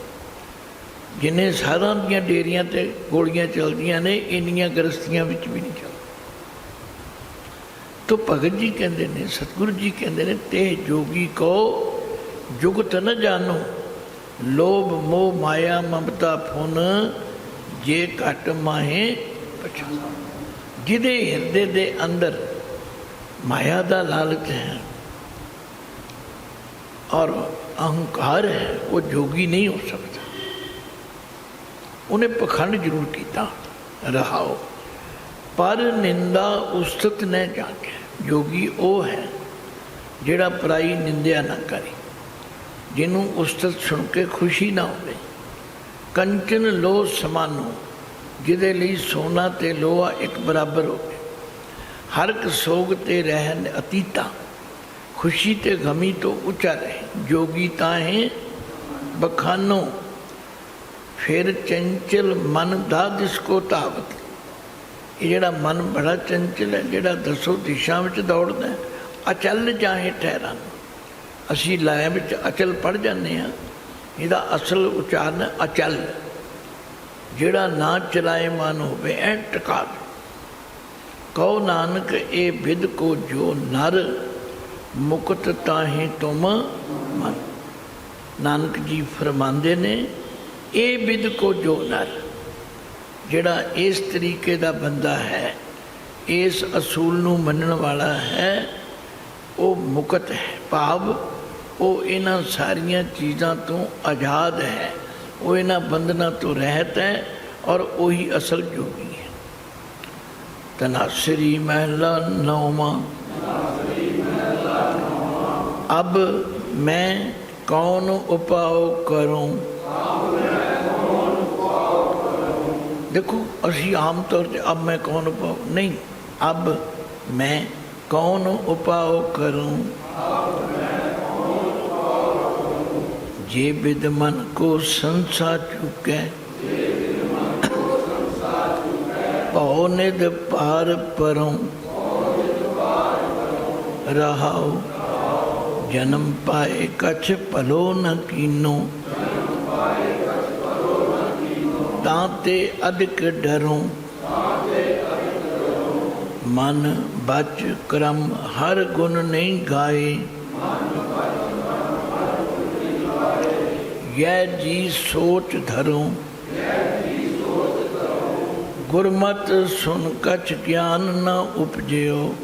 ਜਿੰਨੇ ਸਾਧਾਂ ਦੀਆਂ ਡੇਰੀਆਂ ਤੇ ਗੋਲੀਆਂ ਚੱਲਦੀਆਂ ਨੇ, ਇੰਨੀਆਂ ਗ੍ਰਸਤੀਆਂ ਵਿੱਚ ਵੀ ਨਹੀਂ ਚੱਲ। ਤੋ ਭਗਤ ਜੀ ਕਹਿੰਦੇ ਨੇ, ਸਤਿਗੁਰੂ ਜੀ ਕਹਿੰਦੇ ਨੇ, ਤੇ ਜੋਗੀ ਕੋ ਜੁਗਤ ਨ ਜਾਨੋ, ਲੋਭ ਮੋਹ ਮਾਇਆ ਮਮਤਾ ਫੁਨ, ਜੇ ਘਟ ਮਾਹੇ ਪਛਾਣ। ਜਿਹਦੇ ਹਿਰਦੇ ਦੇ ਅੰਦਰ ਮਾਇਆ ਦਾ ਲਾਲਚ ਹੈ ਔਰ ਅਹੰਕਾਰ ਹੈ, ਉਹ ਜੋਗੀ ਨਹੀਂ ਹੋ ਸਕਦਾ। ਉਹਨੇ ਪਖੰਡ ਜ਼ਰੂਰ ਕੀਤਾ, ਰਹਾਓ ਪਰ ਨਿੰਦਾ ਉਸਤਤ ਨੇ ਜਾਗੇ। ਜੋਗੀ ਉਹ ਹੈ ਜਿਹੜਾ ਪਰਾਈ ਨਿੰਦਿਆ ਨਾ ਕਰੇ, ਜਿਹਨੂੰ ਉਸਤਤ ਸੁਣ ਕੇ ਖੁਸ਼ੀ ਨਾ ਹੋਵੇ। ਕੰਚਨ ਲੋਹ ਸਮਾਨੋ, ਜਿਹਦੇ ਲਈ ਸੋਨਾ ਤੇ ਲੋਹਾ ਇੱਕ ਬਰਾਬਰ ਹੋਵੇ। ਹਰ ਇੱਕ ਸੋਗ ਤੇ ਰਹਿਣ ਅਤੀਤਾ, ਖੁਸ਼ੀ ਤੇ ਗਮੀ ਤੋਂ ਉੱਚਾ ਰਹੇ। ਜੋਗੀ ਤਾਹੇ ਬਖਾਨੋ, ਫਿਰ ਚੰਚਲ ਮਨ ਦਾ ਜਿਸ ਕੋ ਤਾਵਤ। ਇਹ ਜਿਹੜਾ ਮਨ ਬੜਾ ਚੰਚਲ ਹੈ, ਜਿਹੜਾ ਦਸੋ ਦਿਸ਼ਾ ਵਿੱਚ ਦੌੜਦਾ, ਅਚਲ ਚਾਹੇ ਠਹਿਰਾਂ। ਅਸੀਂ ਲਾਇਆ ਵਿੱਚ ਅਚਲ ਪੜ੍ਹ ਜਾਂਦੇ ਹਾਂ, ਇਹਦਾ ਅਸਲ ਉਚਾਰਨ ਅਚਲ। ਜਿਹੜਾ ਨਾ ਚਲਾਏ ਮਨ ਹੋਵੇ ਐ ਟਿਕਾ। ਕਹੋ ਨਾਨਕ ਇਹ ਬਿਦ ਕੋ ਜੋ ਨਰ, ਮੁਕਤ ਤਾਹੀਂ ਤੁਮ ਮਨ। ਨਾਨਕ ਜੀ ਫਰਮਾਉਂਦੇ ਨੇ, ਇਹ ਬਿਦ ਕੋ ਜੋ ਨਰ, ਜਿਹੜਾ ਇਸ ਤਰੀਕੇ ਦਾ ਬੰਦਾ ਹੈ, ਇਸ ਅਸੂਲ ਨੂੰ ਮੰਨਣ ਵਾਲਾ ਹੈ, ਉਹ ਮੁਕਤ ਹੈ। ਭਾਵ ਉਹ ਇਹਨਾਂ ਸਾਰੀਆਂ ਚੀਜ਼ਾਂ ਤੋਂ ਆਜ਼ਾਦ ਹੈ, ਉਹ ਇਹਨਾਂ ਬੰਧਨਾਂ ਤੋਂ ਰਹਿਤ ਹੈ, ਔਰ ਉਹੀ ਅਸਲ ਜੋਗੀ ਹੈ। ਤਨਾਸਰੀ ਮਹਿਲਾ ਨੌਵਾਂ। ਅਬ ਮੈਂ ਕੌਣ ਉਪਾਉ ਕਰੂੰ। ਦੇਖੋ ਅਸੀਂ ਆਮ ਤੌਰ 'ਤੇ ਅਬ ਮੈਂ ਕੌਣ ਉਪਾਉ ਨਹੀਂ, ਅਬ ਮੈਂ ਕੌਣ ਉਪਾਉ ਕਰੂੰ। ਜੇ ਬਿਦ ਮਨ ਕੋ ਸੰਸਾ ਚੁਕੈ, ਭਉ ਨਿਧ ਪਾਰ ਪਰਉ। ਰਹਾਉ ਜਨਮ ਪਾਏ ਕਛ ਭਲੋ ਨ ਕੀਨੋ, ਤਾਂ ਤੇ ਅਧਿਕ ਡਰਉ। ਮਨ ਬਚ ਕਰਮ ਹਰ ਗੁਣ ਨਹੀਂ ਗਾਏ, ਯਹ ਜੀ ਸੋਚ ਧਰਉ। ਗੁਰਮਤਿ ਸੁਨ ਕਛ ਗਿਆਨ ਨ ਉਪਜਿਓ,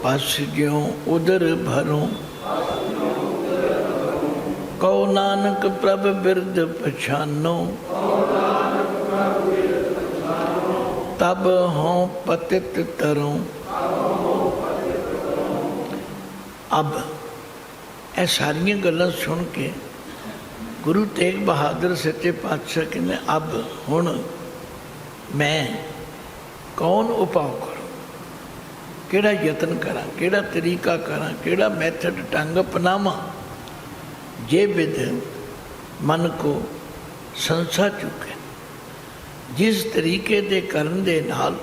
ਪਸ ਜਿਉ ਉਦਰ ਭਰੋ। ਕਉ ਨਾਨਕ ਪ੍ਰਭ ਬਿਰਦ ਪਛਾਨੋ, ਤਬ ਹੋਂ ਪਤਿਤ ਤਰੋ। ਅਬ ਇਹ ਸਾਰੀਆਂ ਗੱਲਾਂ ਸੁਣ ਕੇ ਗੁਰੂ ਤੇਗ ਬਹਾਦਰ ਸੱਚੇ ਪਾਤਸ਼ਾਹ ਕਹਿੰਦੇ, ਅਬ ਹੁਣ ਮੈਂ ਕੌਣ ਉਪਾਅ ਕਰਾਂ, ਕਿਹੜਾ ਯਤਨ ਕਰਾਂ, ਕਿਹੜਾ ਤਰੀਕਾ ਕਰਾਂ, ਕਿਹੜਾ ਮੈਥਡ ਢੰਗ ਅਪਣਾਵਾਂ। ਜੇ ਬਿਦ ਮਨ ਕੋ ਸੰਸਾ ਚੁੱਕੇ, ਜਿਸ ਤਰੀਕੇ ਦੇ ਕਰਨ ਦੇ ਨਾਲ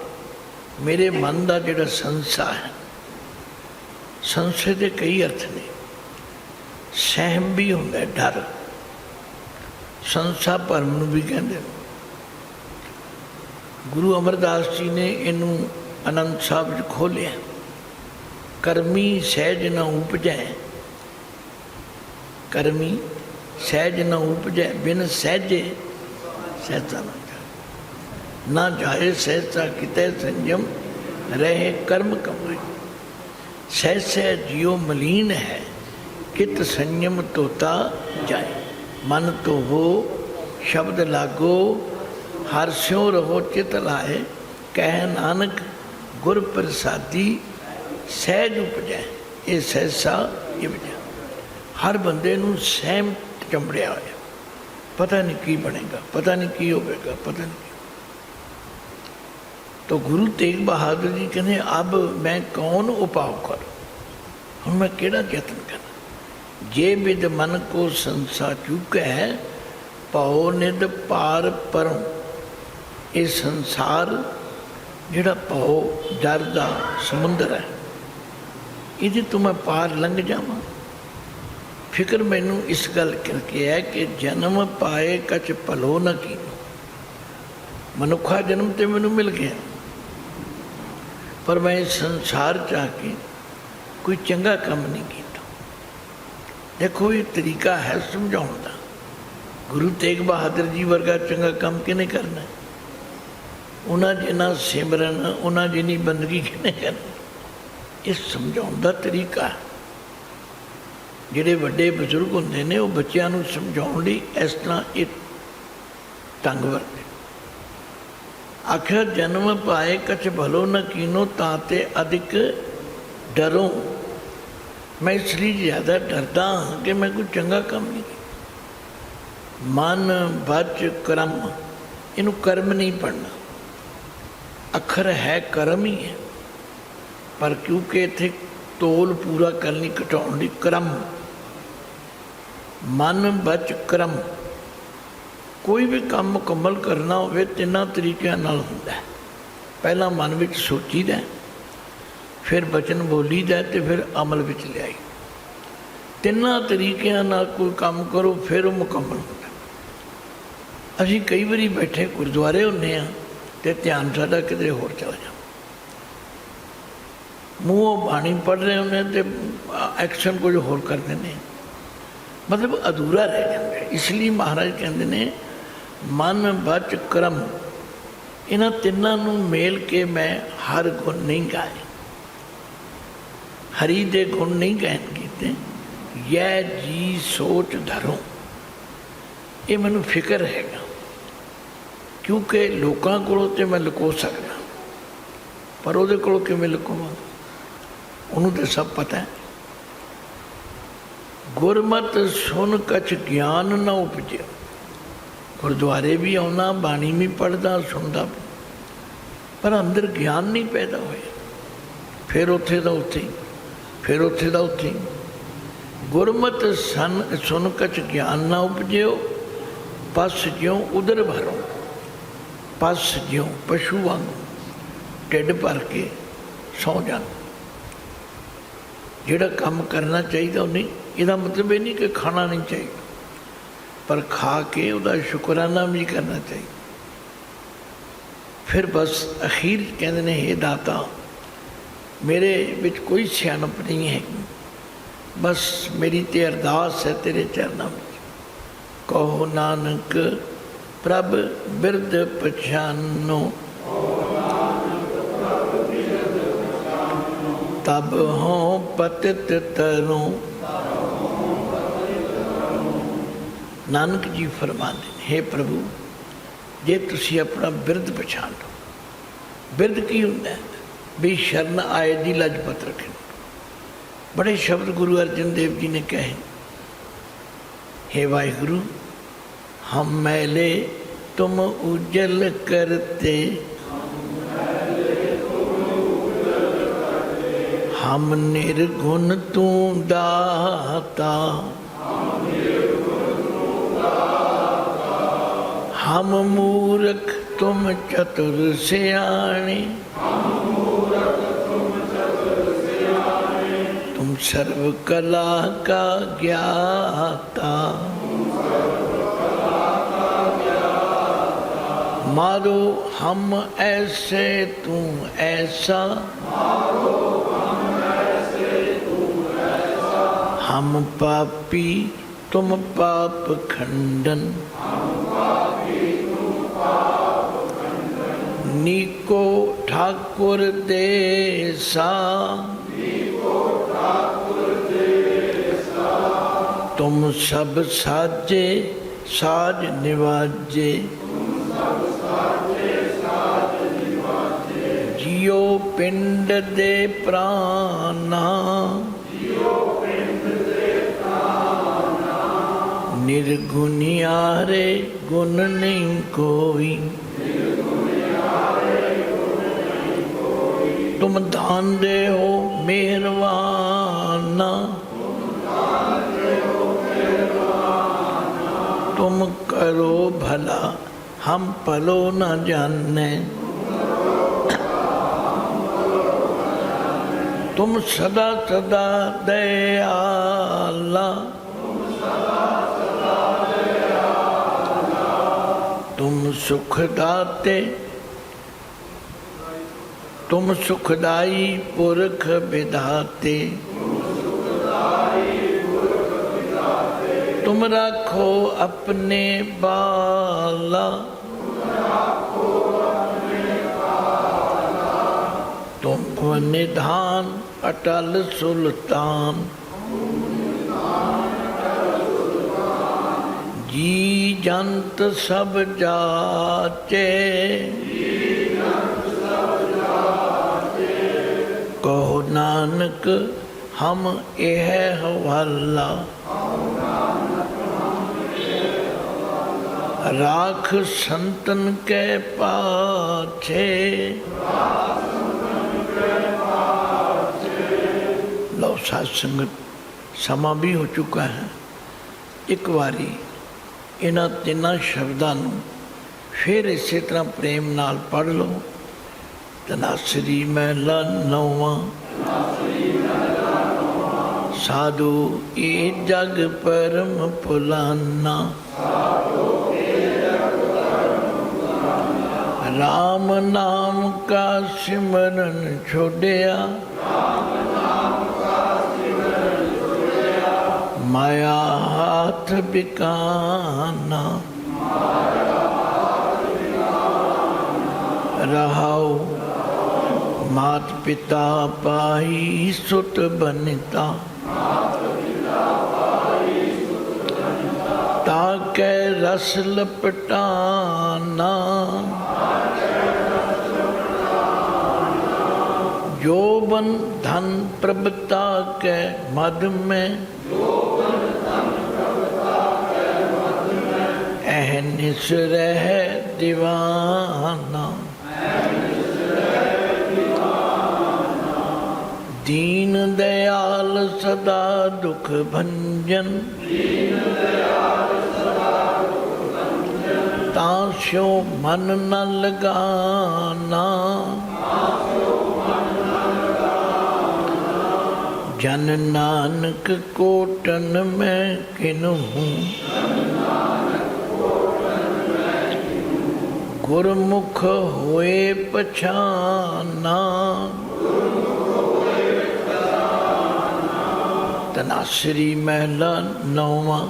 ਮੇਰੇ ਮਨ ਦਾ ਜਿਹੜਾ ਸੰਸਾ ਹੈ, ਸੰਸੇ ਦੇ ਕਈ ਅਰਥ ਨੇ। ਸਹਿਮ ਵੀ ਹੁੰਦਾ, ਡਰ, ਸੰਸਾ ਭਰਮ ਨੂੰ ਵੀ ਕਹਿੰਦੇ ਨੇ। ਗੁਰੂ ਅਮਰਦਾਸ ਜੀ ਨੇ ਇਹਨੂੰ ਆਨੰਦ ਸਾਹਿਬ ਵਿੱਚ ਖੋਲ੍ਹਿਆ। ਕਰਮੀ ਸਹਿਜ ਨ ਉਪਜੈ, ਕਰਮੀ ਸਹਿਜ ਨ ਉਪਜੈ, ਬਿਨ ਸਹਿਜੇ ਸਹਿਜਾ ਨਾ ਜਾਏ। ਨਾ ਜਾਏ ਸਹਿਜਾ ਕਿਤੇ ਸੰਜਮ, ਰਹੇ ਕਰਮ ਕਮਾਏ। ਸਹਿਜ ਸਹਿਜ ਜਿਉ ਮਲੀਨ ਹੈ, ਕਿਤ ਸੰयम ਤੋਤਾ ਜਾਏ। ਮਨ ਧੋਵੋ ਸ਼ਬਦ ਲਾਗੋ, ਹਰ ਸਿਉ ਰਹੋ ਚਿਤ ਲਾਏ। ਕਹਿ ਨਾਨਕ ਗੁਰ ਪ੍ਰਸਾਦੀ, ਸਹਿਜ ਉਪਜੈ। ਇਹ ਸਹਿਜਾ ਉਪਜੈ। ਹਰ ਬੰਦੇ ਨੂੰ ਸਹਿਮ ਚੰਬੜਿਆ ਹੋਇਆ, ਪਤਾ ਨਹੀਂ ਕੀ ਬਣੇਗਾ, ਪਤਾ ਨਹੀਂ ਕੀ ਹੋਵੇਗਾ, ਪਤਾ ਨਹੀਂ। तो गुरु तेग बहादुर जी कहते अब मैं कौन उपाव करूँ, हम मैं केड़ा यत्न करा। जे बिद मन को संसा चुका है, पाओ निध पार परों। ये संसार जिहड़ा पाओ डर दा समुंदर है, इहदे तो मैं पार लंघ जावां। फिक्र मैनू इस गल करके है कि जन्म पाए कछ भलो न कीनो। मनुखा जन्म तो मैनू मिल गया, पर मैं इस संसार च आके कोई चंगा काम नहीं किया। देखो ये तरीका है समझाने का। गुरु तेग बहादुर जी वर्गा चंगा काम किने करना, उन्हें जिन्ना सिमरन, उन्हें जिन्नी बंदगी किने करनी, इस समझाने का तरीका। जिहड़े वड्डे बजुर्ग होंदे ने वो बच्चों नूं समझाउण लई इस तरह एक ढंग वरते। आखिर जन्म पाए कछ भलो न कीनो, ताते अधिक डरो। मैं इसलिए ज़्यादा डरदा हाँ कि मैं कोई चंगा काम नहीं किया। मन बच कर्म, इनू कर्म नहीं पढ़ना, अखर है कर्म ही है, पर क्योंकि इत्थे तोल पूरा करनी घटाउण लई कर्म। मन बच कर्म, कोई भी काम मुकम्मल करना हो तिना तरीकों नाल हुंदा है। पहला मन विच सोचीदा, फिर बचन बोलीदा, तो फिर अमल विच लियाई। तिना तरीकों नाल कोई काम करो फिर वो मुकम्मल होंदा। असीं कई बारी बैठे गुरुद्वारे हुंदे आ ते ध्यान साडा किधरे होर चला जाए। ਮੂੰਹੋਂ ਬਾਣੀ ਪੜ੍ਹ ਰਹੇ ਹੁੰਦੇ ਤੇ ਐਕਸ਼ਨ ਕੁਝ ਹੋਰ ਕਰਦੇ ਨੇ, ਮਤਲਬ ਅਧੂਰਾ ਰਹਿ ਜਾਂਦਾ। ਇਸ ਲਈ ਮਹਾਰਾਜ ਕਹਿੰਦੇ ਨੇ ਮਨ ਬਚ ਕਰਮ, ਇਹਨਾਂ ਤਿੰਨਾਂ ਨੂੰ ਮੇਲ ਕੇ ਮੈਂ ਹਰ ਗੁਣ ਨਹੀਂ ਗਾਏ, ਹਰੀ ਦੇ ਗੁਣ ਨਹੀਂ ਗਾਇਨ ਕੀਤੇ। ਯੈ ਜੀ ਸੋਚ ਧਰੋ, ਇਹ ਮੈਨੂੰ ਫਿਕਰ ਹੈਗਾ, ਕਿਉਂਕਿ ਲੋਕਾਂ ਕੋਲੋਂ ਤੇ ਮੈਂ ਲੁਕੋ ਸਕਦਾ, ਪਰ ਉਹਦੇ ਕੋਲੋਂ ਕਿਵੇਂ ਲੁਕਾਵਾਂ, ਉਹਨੂੰ ਤਾਂ ਸਭ ਪਤਾ ਹੈ। ਗੁਰਮਤਿ ਸੁਣ ਕਛ ਗਿਆਨ ਨਾ ਉਪਜਿਆ, ਗੁਰਦੁਆਰੇ ਵੀ ਆਉਣਾ, ਬਾਣੀ ਵੀ ਪੜ੍ਹਦਾ ਸੁਣਦਾ, ਪਰ ਅੰਦਰ ਗਿਆਨ ਨਹੀਂ ਪੈਦਾ ਹੋਇਆ। ਫਿਰ ਉੱਥੇ ਦਾ ਉੱਥੇ ਹੀ, ਫਿਰ ਉੱਥੇ ਦਾ ਉੱਥੇ ਹੀ। ਗੁਰਮਤਿ ਸੁਣ ਕਛ ਗਿਆਨ ਨਾ ਉਪਜਿਓ, ਪਸ ਜਿਉਂ ਉਦਰ ਭਰੋ, ਪਸ ਜਿਉਂ ਪਸ਼ੂ ਵਾਂਗ ਢਿੱਡ ਭਰ ਕੇ ਸੌ ਜਾਣ। ਜਿਹੜਾ ਕੰਮ ਕਰਨਾ ਚਾਹੀਦਾ ਉਹ ਨਹੀਂ, ਇਹਦਾ ਮਤਲਬ ਇਹ ਨਹੀਂ ਕਿ ਖਾਣਾ ਨਹੀਂ ਚਾਹੀਦਾ, ਪਰ ਖਾ ਕੇ ਉਹਦਾ ਸ਼ੁਕਰਾਨਾ ਵੀ ਕਰਨਾ ਚਾਹੀਦਾ। ਫਿਰ ਬਸ ਅਖੀਰ ਕਹਿੰਦੇ ਨੇ, ਹੇ ਦਾਤਾ ਮੇਰੇ ਵਿੱਚ ਕੋਈ ਸਿਆਣਪ ਨਹੀਂ ਹੈ, ਬਸ ਮੇਰੀ ਤੇ ਅਰਦਾਸ ਹੈ ਤੇਰੇ ਚਰਨਾਂ ਵਿੱਚ। ਕਹੋ ਨਾਨਕ ਪ੍ਰਭ ਬਿਰਧ ਪਛਾਨੋ, ਤਬ ਹੋਂ ਪਤਿਤ ਤਰੋਂ। ਨਾਨਕ ਜੀ ਫਰਮਾਉਂਦੇ ਨੇ, ਹੇ ਪ੍ਰਭੂ ਜੇ ਤੁਸੀਂ ਆਪਣਾ ਬਿਰਧ ਪਛਾਣ ਲਓ। ਬਿਰਧ ਕੀ ਹੁੰਦਾ ਹੈ? ਵੀ ਸ਼ਰਨ ਆਏ ਦੀ ਲਜਪਤ ਰੱਖੇ। ਬੜੇ ਸ਼ਬਦ ਗੁਰੂ ਅਰਜਨ ਦੇਵ ਜੀ ਨੇ ਕਹੇ, हे वाहिगुरु हम मैले तुम उजल करते, हम निर्गुण तू दाता, हम मूर्ख तुम चतुर सियाणे, तुम सर्व कला का ज्ञाता, मारो हम ऐसे तू ऐसा, हम पापी तुम पाप खंडन, नीको ठाकुर देसा, तुम सब साजे साज निवाजे, जियो पिंड दे प्राणा, निर्गुणियारे गुण नहीं कोई, तुम दान दे हो मेहरबाना, तुम करो भला हम भलो न जाने, तुम सदा सदा दयाला, तुम सुख दाते, तुम सुखदाई पुरख विधाते, तुम राखो अपने बाला, तुम निधान अटल सुल्तान, जी जंत सब जाचे, कहो नानक हम यह हवाला, राख संतन के पाछे, लो साध संगत समा भी हो चुका है। एक बारी इन्हां तिन्हां शब्दां नूं फिर इसे तरह प्रेम नाल पढ़ लो। तनासरी महला नौवां, साधु ए जग परम भुलाना, राम नाम का सिमरन छोड़िया, माया हाथ बिकाना, रहाओ मात पिता पाई सुत बनिता, ताके रस लपटाना, जोबन धन प्रभुता के मद में, अहनिस रह दीवाना, दीन दयाल सदा दुख भंजन, तास्यो मन न लगाना, जन नानक कोटन में किन्हूं, गुरमुख होए पछाना, तनासरी महला नौवां।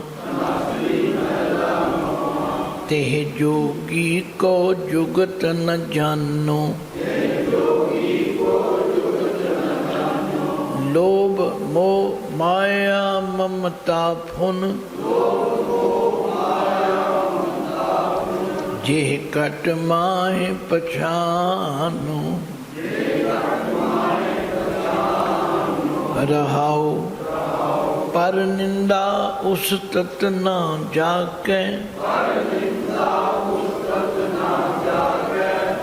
तेह जोगी को जुगत न जानो, लोभ मोह माया ममता फुन, जेह कट माहे पछानो, रहाओ पर निंदा उस तत न जाके,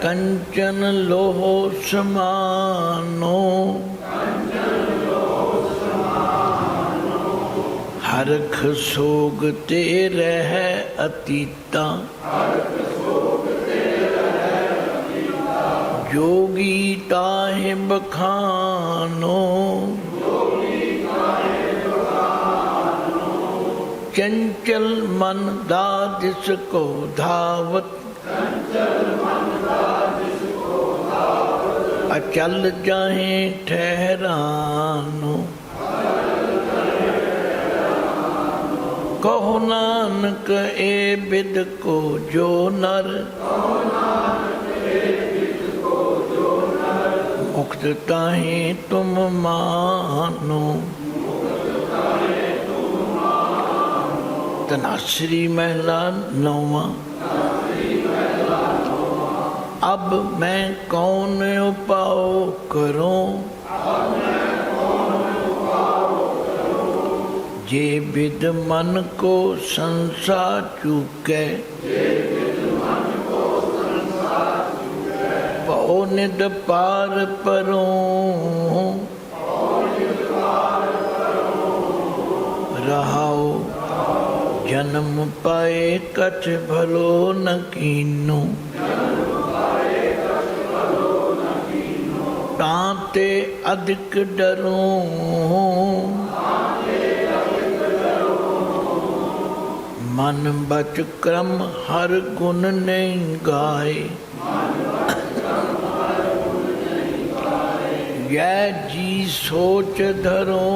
कंचन लोहो समानो, हरख सोग ते रह अतीता, जोगी ताहे बखानो, चंचल मन दादिस को धावत, अचल जाहे ठहरानो, कहो नानक ए बिद को जो नर, मुक्त ताहे तुम मानो, तनासरी महला नौवां। अब मैं कौन उपाय करूं, जे विद मन को संसार चूके, पौ निद पार परों, रहाओ जन्म पाए कछ भलो न कीनो, ताते अधिक डरो, मन बच क्रम हर गुण नहीं गाए, यह जी सोच धरो,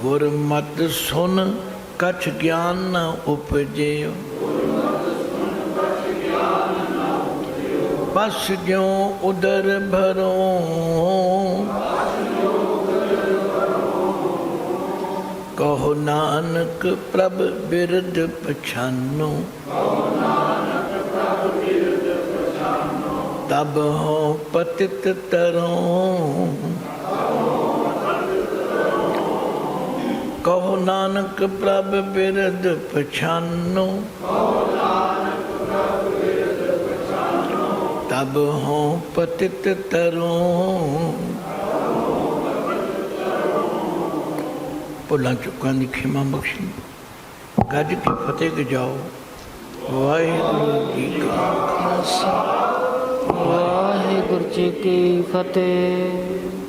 गुरमत सुन कछ ज्ञान न उपजे, बस ज्यों उदर भरो, कहो नानक प्रभ बिरद पछानो, तब हो पतित तरों, कहो नानक प्रभ बिरद पछानो, तब हो पतित तरों। भुलां चुकां दी खिमा बख्शी, गज की फतेह गजाओ। वाहिगुरु जी का खालसा, वाहिगुरु जी की फतेह।